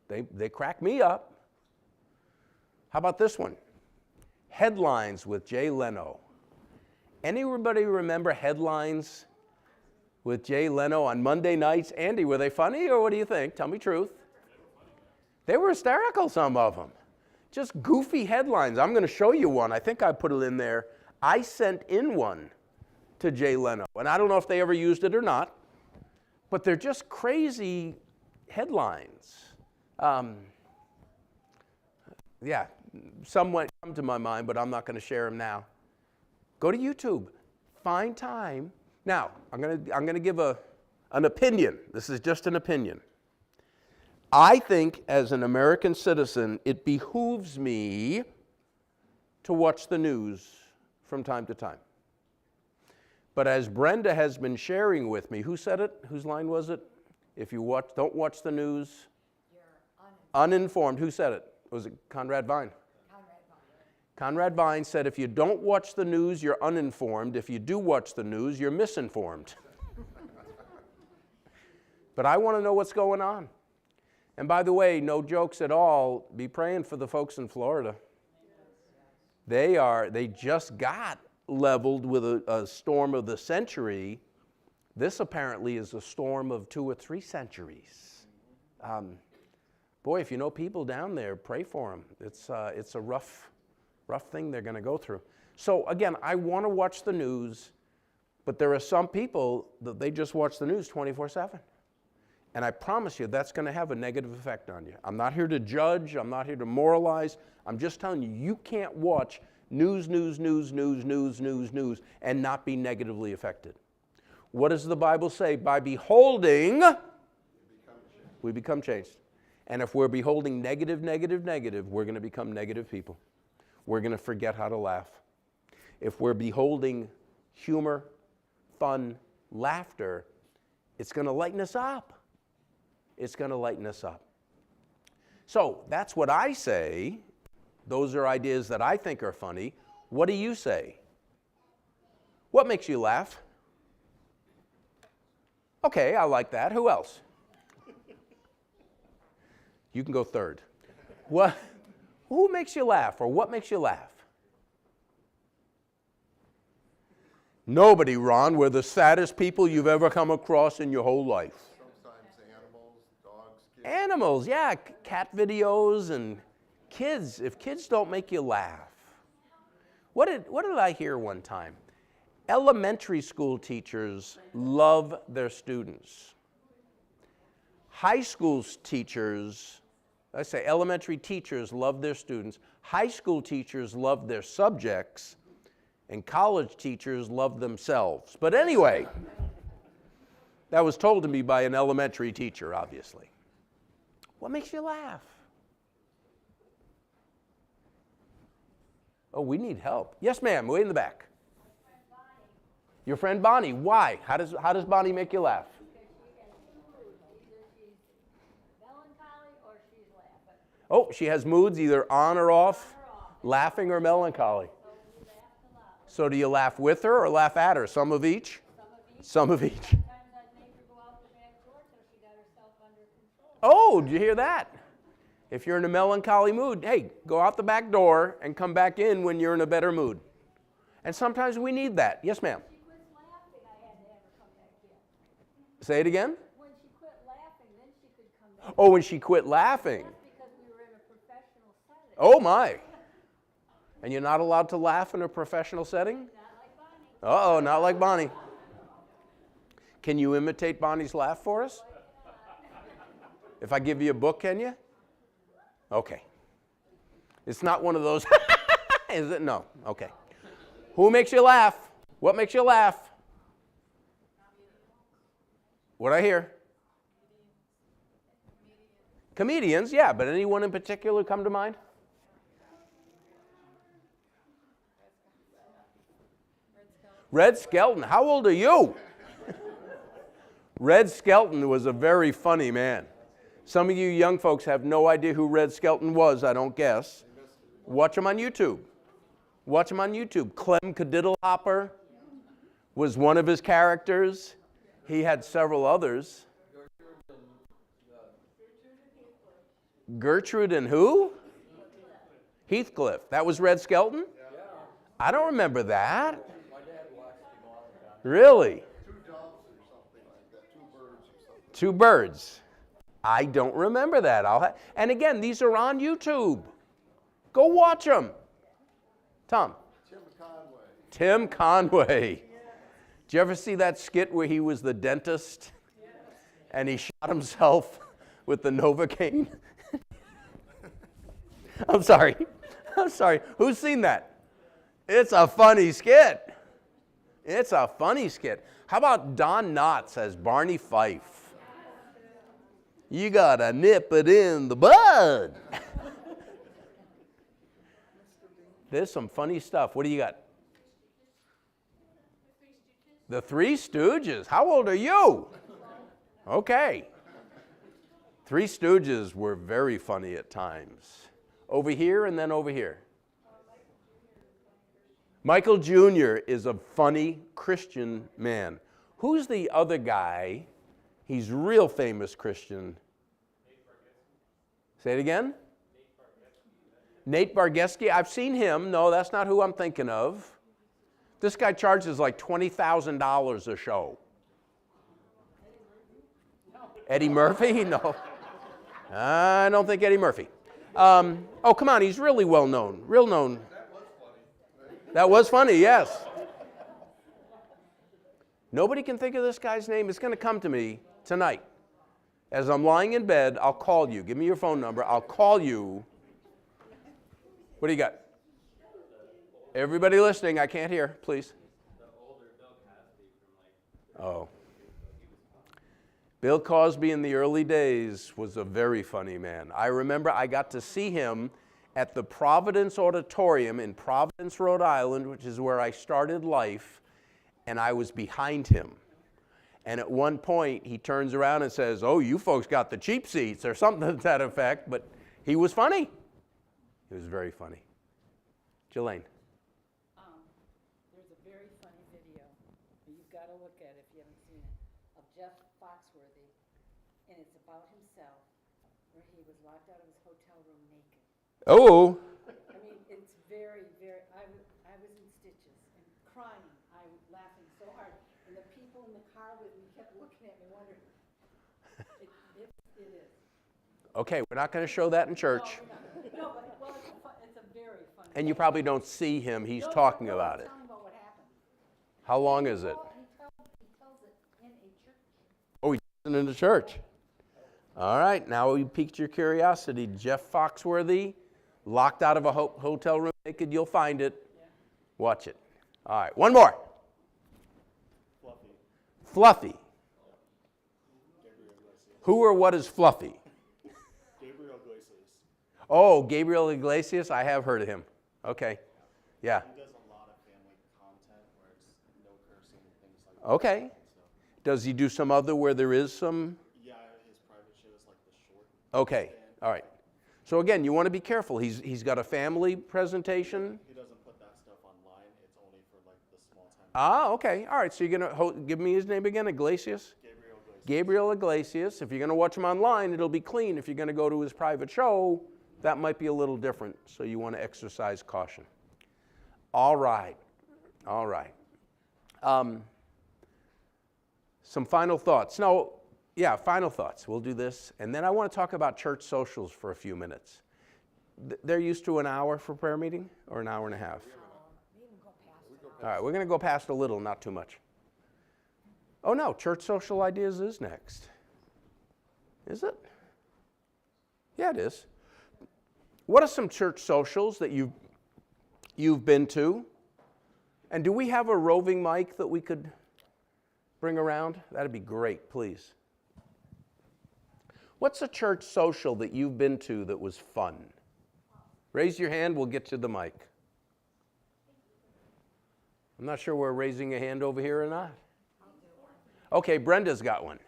They crack me up. How about this one? Headlines with Jay Leno. Anybody remember Headlines with Jay Leno on Monday nights? Andy, were they funny or what do you think? Tell me truth. They were hysterical, some of them. Just goofy headlines. I'm going to show you one. I think I put it in there. I sent in one to Jay Leno, and I don't know if they ever used it or not, but they're just crazy headlines. Yeah, some went come to my mind, but I'm not going to share them now. Go to YouTube. Find time. Now, I'm going to give an opinion. This is just an opinion. I think as an American citizen, it behooves me to watch the news from time to time. But as Brenda has been sharing with me, who said it? Whose line was it? If you don't watch the news, you're uninformed. Who said it? Was it Conrad Vine? Conrad Vine said, if you don't watch the news, you're uninformed. If you do watch the news, you're misinformed. But I want to know what's going on. And by the way, no jokes at all, be praying for the folks in Florida. They just got leveled with a storm of the century. This apparently is a storm of 2 or 3 centuries. Boy, if you know people down there, pray for them. It's a rough thing they're going to go through. So again, I want to watch the news, but there are some people that they just watch the news 24/7. And I promise you that's going to have a negative effect on you. I'm not here to judge. I'm not here to moralize. I'm just telling you, you can't watch news, and not be negatively affected. What does the Bible say? By beholding, we become changed. And if we're beholding negative, we're going to become negative people. We're going to forget how to laugh. If we're beholding humor, fun, laughter, it's going to lighten us up. It's going to lighten us up. So that's what I say. Those are ideas that I think are funny. What do you say? What makes you laugh? Okay, I like that. Who else? You can go third. What? Who makes you laugh, or what makes you laugh? Nobody, Ron. We're the saddest people you've ever come across in your whole life. Sometimes animals, dogs, kids. Animals, yeah, cat videos and kids. If kids don't make you laugh. What did I hear one time? Elementary school teachers love their students. High school teachers, I say elementary teachers love their students. High school teachers love their subjects. And college teachers love themselves. But anyway, that was told to me by an elementary teacher, obviously. What makes you laugh? Oh, we need help. Yes, ma'am, way in the back. Your friend Bonnie. Why? How does Bonnie make you laugh? Oh, she has moods either on or off, laughing or melancholy. So do you laugh with her or laugh at her? Some of each? Some of each. Oh, did you hear that? If you're in a melancholy mood, hey, go out the back door and come back in when you're in a better mood. And sometimes we need that. Yes, ma'am. Say it again? When she quit laughing, then she could come back. Oh, when she quit laughing. That's because we were in a professional setting. Oh, my. And you're not allowed to laugh in a professional setting? Not like Bonnie. Uh-oh, not like Bonnie. Can you imitate Bonnie's laugh for us? If I give you a book, can you? Okay. It's not one of those, is it? No. Okay. Who makes you laugh? What makes you laugh? What'd I hear? Comedians, yeah, but anyone in particular come to mind? Red Skelton. How old are you? Red Skelton was a very funny man. Some of you young folks have no idea who Red Skelton was, I don't guess. Watch him on YouTube. Watch him on YouTube. Clem Cadiddlehopper was one of his characters. He had several others. Gertrude and who? Heathcliff. That was Red Skelton? I don't remember that. Really? 2 doves or something like that, 2 birds or something. 2 birds. I don't remember that. And again, these are on YouTube. Go watch them. Tom. Tim Conway. Did you ever see that skit where he was the dentist and he shot himself with the Novocaine? I'm sorry. I'm sorry. Who's seen that? It's a funny skit. It's a funny skit. How about Don Knotts as Barney Fife? You gotta nip it in the bud. There's some funny stuff. What do you got? The Three Stooges. How old are you? Okay. Three Stooges were very funny at times. Over here and then over here. Michael Jr. is a funny Christian man. Who's the other guy? He's real famous Christian. Say it again? Nate Bargatze. I've seen him. No, that's not who I'm thinking of. This guy charges like $20,000 a show. Eddie Murphy? No. I don't think Eddie Murphy. Oh, come on, he's really well known. Real known. That was funny, yes. Nobody can think of this guy's name. It's going to come to me tonight. As I'm lying in bed, I'll call you. Give me your phone number. I'll call you. What do you got? Everybody listening, I can't hear, please. Oh. Bill Cosby in the early days was a very funny man. I remember I got to see him at the Providence Auditorium in Providence, Rhode Island, which is where I started life, and I was behind him. And at one point, he turns around and says, "Oh, you folks got the cheap seats," or something to that effect, but he was funny. He was very funny. Jelaine. There's a very funny video, you've got to look at it if you haven't seen it, of Jeff Foxworthy, and it's about himself, where he was locked out of his hotel room naked. Oh. I mean, it's very, very, I was in stitches and crying, I was laughing so hard, and the people in the car with me kept looking at me wondering, it is. Okay, we're not going to show that in church. No, but, well, it's a very funny. And you probably don't see him. He's talking about it. Tell me about what happened. How long is it? He tells it in a church. Oh, he does it in the church. All right, now we piqued your curiosity. Jeff Foxworthy, locked out of a hotel room naked. You'll find it. Yeah. Watch it. All right, one more. Fluffy. Who or what is Fluffy? Gabriel Iglesias. Oh, Gabriel Iglesias. I have heard of him. Okay. Yeah. He does a lot of family content where it's no cursing and things like that. Okay. Does he do some other where there is some? Yeah, his private show is like The Short. Okay. All right. So again, you want to be careful. He's got a family presentation. He doesn't put that stuff online. It's only for like the small time. Ah, okay. All right. So you're going to give me his name again, Iglesias? Gabriel Iglesias. Gabriel Iglesias. If you're going to watch him online, it'll be clean. If you're going to go to his private show, that might be a little different. So you want to exercise caution. All right. All right. Some final thoughts. No, yeah, final thoughts. We'll do this. And then I want to talk about church socials for a few minutes. They're used to an hour for prayer meeting or an hour and a half? All right, we're going to go past a little, not too much. Oh, no, church social ideas is next. Is it? Yeah, it is. What are some church socials that you've been to? And do we have a roving mic that we could bring around? That'd be great, please. What's a church social that you've been to that was fun? Raise your hand, we'll get you the mic. I'm not sure we're raising a hand over here or not. Okay, Brenda's got one.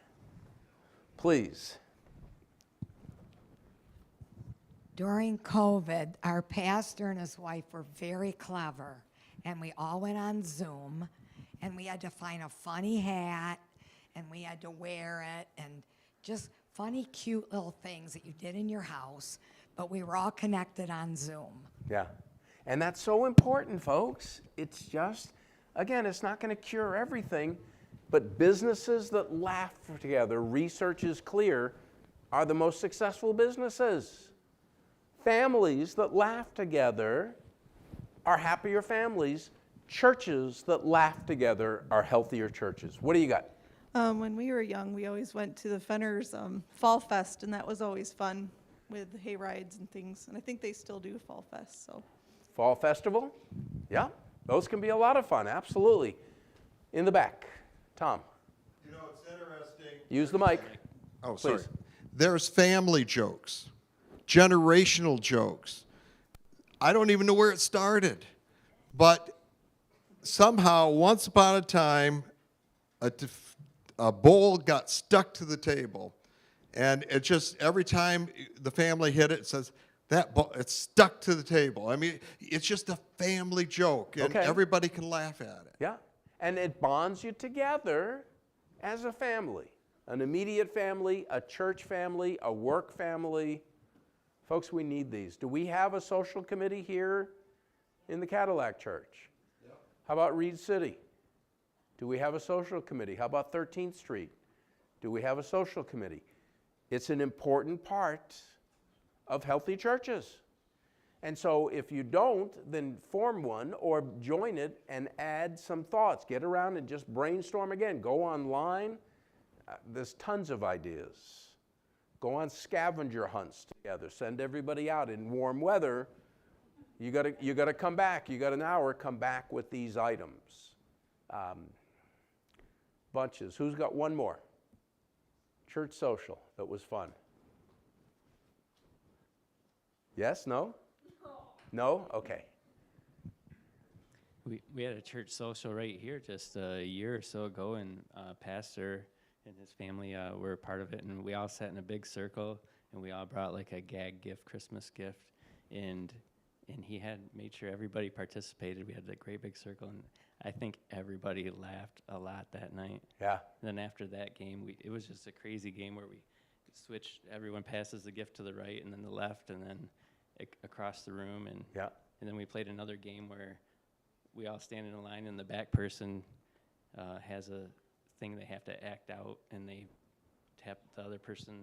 Please. During COVID, our pastor and his wife were very clever, and we all went on Zoom, and we had to find a funny hat, and we had to wear it, and just funny, cute little things that you did in your house, but we were all connected on Zoom. Yeah, and that's so important, folks. It's just, again, it's not going to cure everything, but businesses that laugh together, research is clear, are the most successful businesses. Families that laugh together are happier families. Churches that laugh together are healthier churches. What do you got? When we were young, we always went to the Fenner's Fall Fest, and that was always fun with hay rides and things. And I think they still do Fall Fest, so. Fall Festival? Yeah, those can be a lot of fun, absolutely. In the back, Tom. You know, it's interesting. Use the mic. Oh, sorry. Please. There's family jokes, generational jokes. I don't even know where it started, but somehow, once upon a time, a bowl got stuck to the table, and it just, every time the family hit it, it says, that bowl, it's stuck to the table. I mean, it's just a family joke, and Okay. everybody can laugh at it. Yeah, and it bonds you together as a family. An immediate family, a church family, a work family. Folks, we need these. Do we have a social committee here in the Cadillac Church? Yep. How about Reed City? Do we have a social committee? How about 13th Street? Do we have a social committee? It's an important part of healthy churches. And so if you don't, then form one or join it and add some thoughts. Get around and just brainstorm again. Go online. There's tons of ideas. Go on scavenger hunts together. Send everybody out in warm weather. You gotta come back. You got an hour. Come back with these items. Bunches. Who's got one more? Church social that was fun. Yes? No? No? Okay. We had a church social right here just a year or so ago, and pastor and his family were a part of it, and we all sat in a big circle, and we all brought like a gag gift, Christmas gift, and he had made sure everybody participated. We had a great big circle, and I think everybody laughed a lot that night. Yeah. And then after that game, it was just a crazy game where we switched, everyone passes the gift to the right and then the left, and then across the room, and yeah. And then we played another game where we all stand in a line, and the back person has a thing they have to act out, and they tap the other person.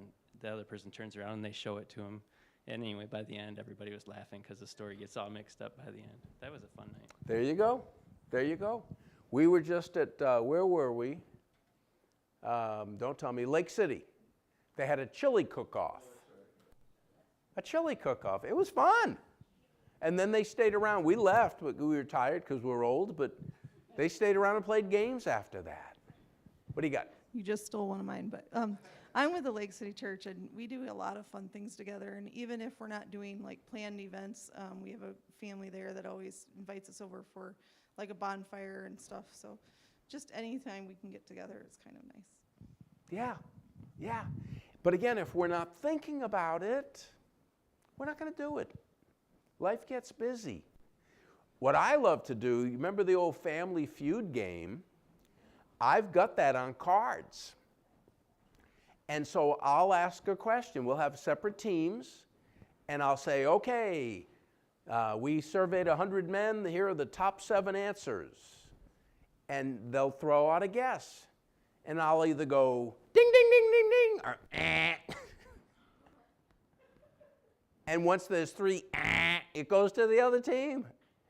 The other person turns around and they show it to them. And anyway, by the end, everybody was laughing because the story gets all mixed up by the end. That was a fun night. There you go. There you go. We were just at, where were we? Don't tell me, Lake City. They had a chili cook-off. A chili cook-off. It was fun. And then they stayed around. We left, but we were tired because we were old, but they stayed around and played games after that. What do you got? You just stole one of mine, but I'm with the Lake City Church, and we do a lot of fun things together. And even if we're not doing like planned events, we have a family there that always invites us over for like a bonfire and stuff. So just anytime we can get together, it's kind of nice. Yeah, yeah. But again, if we're not thinking about it, we're not going to do it. Life gets busy. What I love to do, you remember the old Family Feud game? I've got that on cards. And so I'll ask a question. We'll have separate teams, and I'll say, okay, we surveyed 100 men. Here are the top 7 answers. And they'll throw out a guess. And I'll either go, ding, ding, ding, ding, ding, or eh. And once there's 3, it goes to the other team.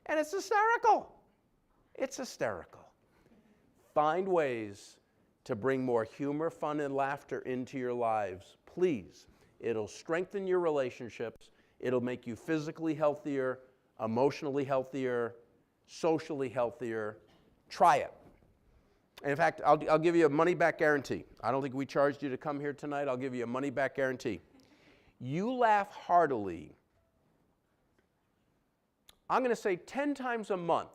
And it's hysterical. It's hysterical. Find ways to bring more humor, fun, and laughter into your lives. Please. It'll strengthen your relationships. It'll make you physically healthier, emotionally healthier, socially healthier. Try it. In fact, I'll give you a money-back guarantee. I don't think we charged you to come here tonight. I'll give you a money-back guarantee. You laugh heartily, I'm going to say 10 times a month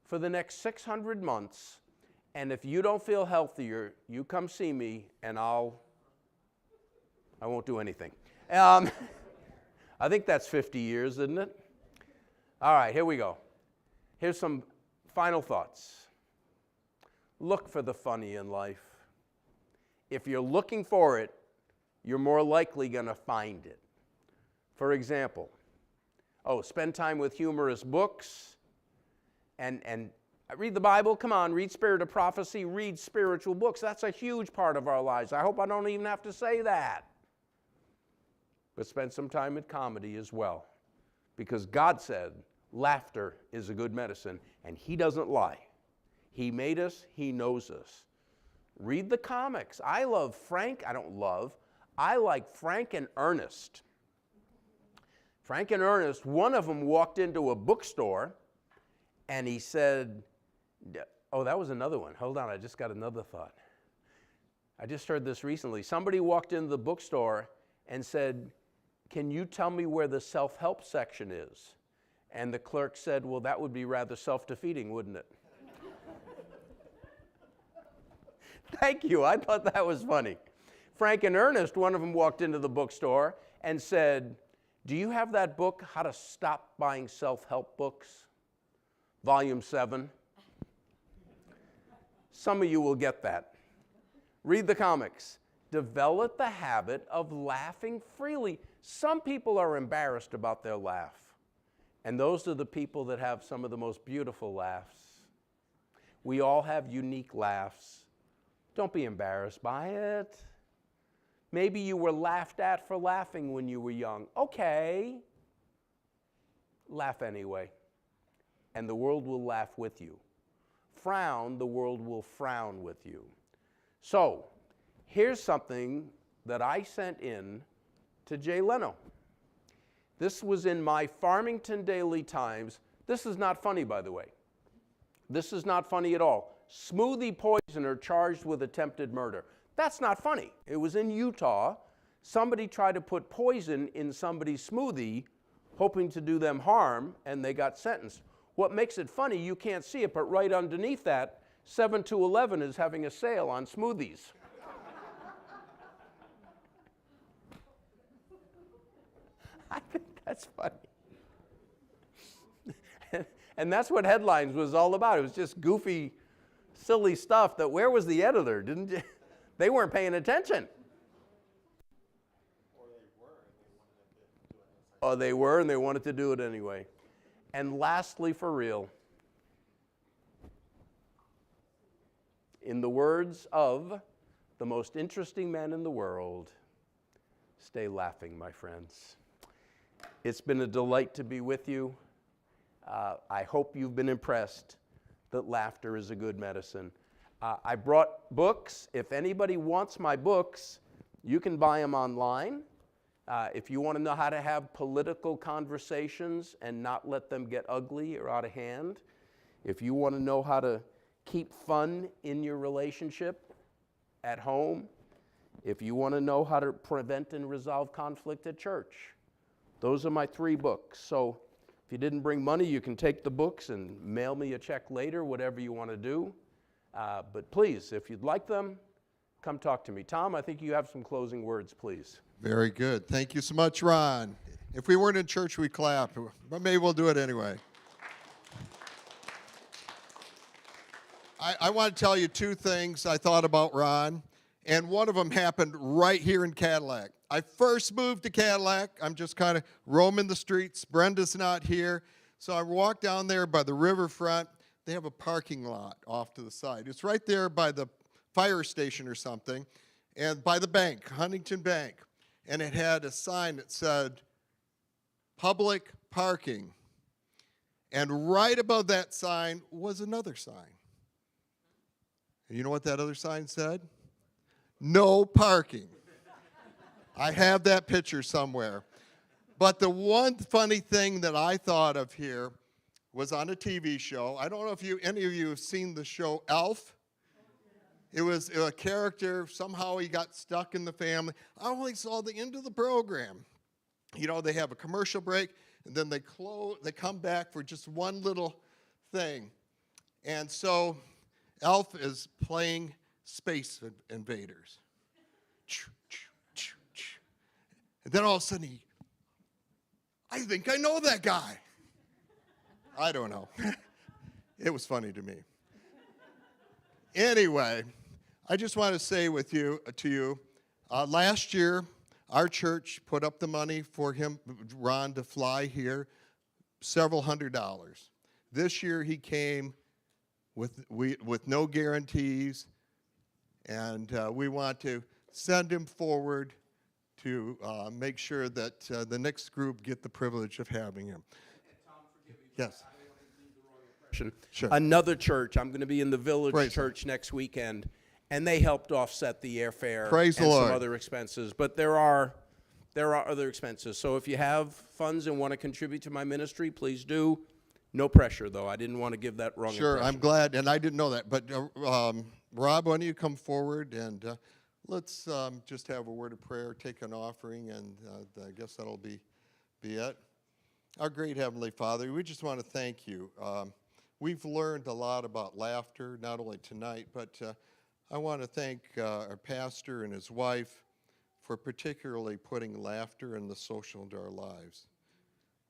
for the next 600 months, and if you don't feel healthier, you come see me, and I won't do anything. I think that's 50 years, isn't it? All right, here we go. Here's some final thoughts. Look for the funny in life. If you're looking for it, you're more likely going to find it. For example, spend time with humorous books and read the Bible. Come on, read Spirit of Prophecy, read spiritual books. That's a huge part of our lives. I hope I don't even have to say that. But spend some time with comedy as well. Because God said laughter is a good medicine, and He doesn't lie. He made us, He knows us. Read the comics. I I like Frank and Ernest. Frank and Ernest, one of them walked into a bookstore and he said, oh, that was another one. Hold on, I just got another thought. I just heard this recently. Somebody walked into the bookstore and said, can you tell me where the self-help section is? And the clerk said, well, that would be rather self-defeating, wouldn't it? Thank you, I thought that was funny. Frank and Ernest, one of them walked into the bookstore and said, do you have that book, How to Stop Buying Self-Help Books? Volume 7. Some of you will get that. Read the comics. Develop the habit of laughing freely. Some people are embarrassed about their laugh. And those are the people that have some of the most beautiful laughs. We all have unique laughs. Don't be embarrassed by it. Maybe you were laughed at for laughing when you were young. Okay. Laugh anyway. And the world will laugh with you. Frown, the world will frown with you. So, here's something that I sent in to Jay Leno. This was in my Farmington Daily Times. This is not funny, by the way. This is not funny at all. Smoothie poisoner charged with attempted murder. That's not funny. It was in Utah. Somebody tried to put poison in somebody's smoothie, hoping to do them harm, and they got sentenced. What makes it funny, you can't see it, but right underneath that, 7-Eleven is having a sale on smoothies. I think that's funny. And that's what Headlines was all about. It was just goofy, silly stuff that, where was the editor? Didn't you? They weren't paying attention. Or they were and they wanted to do it anyway. And lastly, for real, in the words of the most interesting man in the world, stay laughing, my friends. It's been a delight to be with you. I hope you've been impressed that laughter is a good medicine. I brought books. If anybody wants my books, you can buy them online. If you want to know how to have political conversations and not let them get ugly or out of hand, if you want to know how to keep fun in your relationship at home, if you want to know how to prevent and resolve conflict at church, those are my 3 books. So if you didn't bring money, you can take the books and mail me a check later, whatever you want to do. But please, if you'd like them, come talk to me. Tom, I think you have some closing words, please. Very good. Thank you so much, Ron. If we weren't in church, we'd clap, but maybe we'll do it anyway. I want to tell you 2 things I thought about Ron, and one of them happened right here in Cadillac. I first moved to Cadillac. I'm just kind of roaming the streets. Brenda's not here. So I walked down there by the riverfront. They have a parking lot off to the side. It's right there by the fire station or something, and by the bank, Huntington Bank. And it had a sign that said, public parking. And right above that sign was another sign. And you know what that other sign said? No parking. I have that picture somewhere. But the one funny thing that I thought of here was on a TV show. I don't know if any of you have seen the show Elf. It was a character, somehow he got stuck in the family. I only saw the end of the program. You know, they have a commercial break, and then they come back for just one little thing. And so Elf is playing Space Invaders. And then all of a sudden I think I know that guy. I don't know. It was funny to me. Anyway, I just want to say to you, last year, our church put up the money for Ron, to fly here, several $100s. This year he came with no guarantees, and we want to send him forward to make sure that the next group get the privilege of having him. Yes. Sure. Another church. I'm going to be in the Village Church next weekend, and they helped offset the airfare Praise the and some Lord. other expenses. But there are other expenses. So if you have funds and want to contribute to my ministry, please do. No pressure, though. I didn't want to give that wrong Sure, impression. I'm glad, and I didn't know that. But Rob, why don't you come forward and let's just have a word of prayer, take an offering, and I guess that'll be it. Our great Heavenly Father, we just want to thank you. We've learned a lot about laughter, not only tonight, but I want to thank our pastor and his wife for particularly putting laughter and the social into our lives.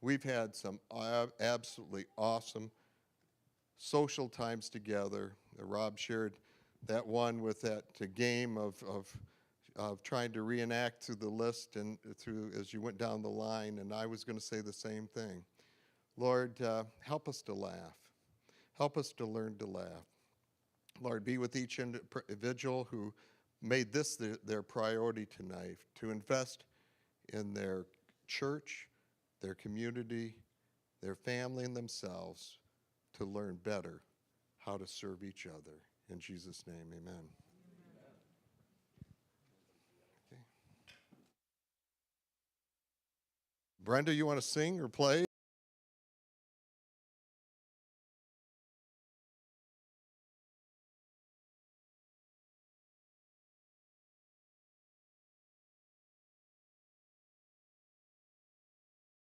We've had some absolutely awesome social times together. Rob shared that one with that game of trying to reenact through the list and through as you went down the line, and I was going to say the same thing. Lord, help us to laugh. Help us to learn to laugh. Lord, be with each individual who made this their priority tonight, to invest in their church, their community, their family, and themselves to learn better how to serve each other. In Jesus' name, amen. Okay. Brenda, you want to sing or play?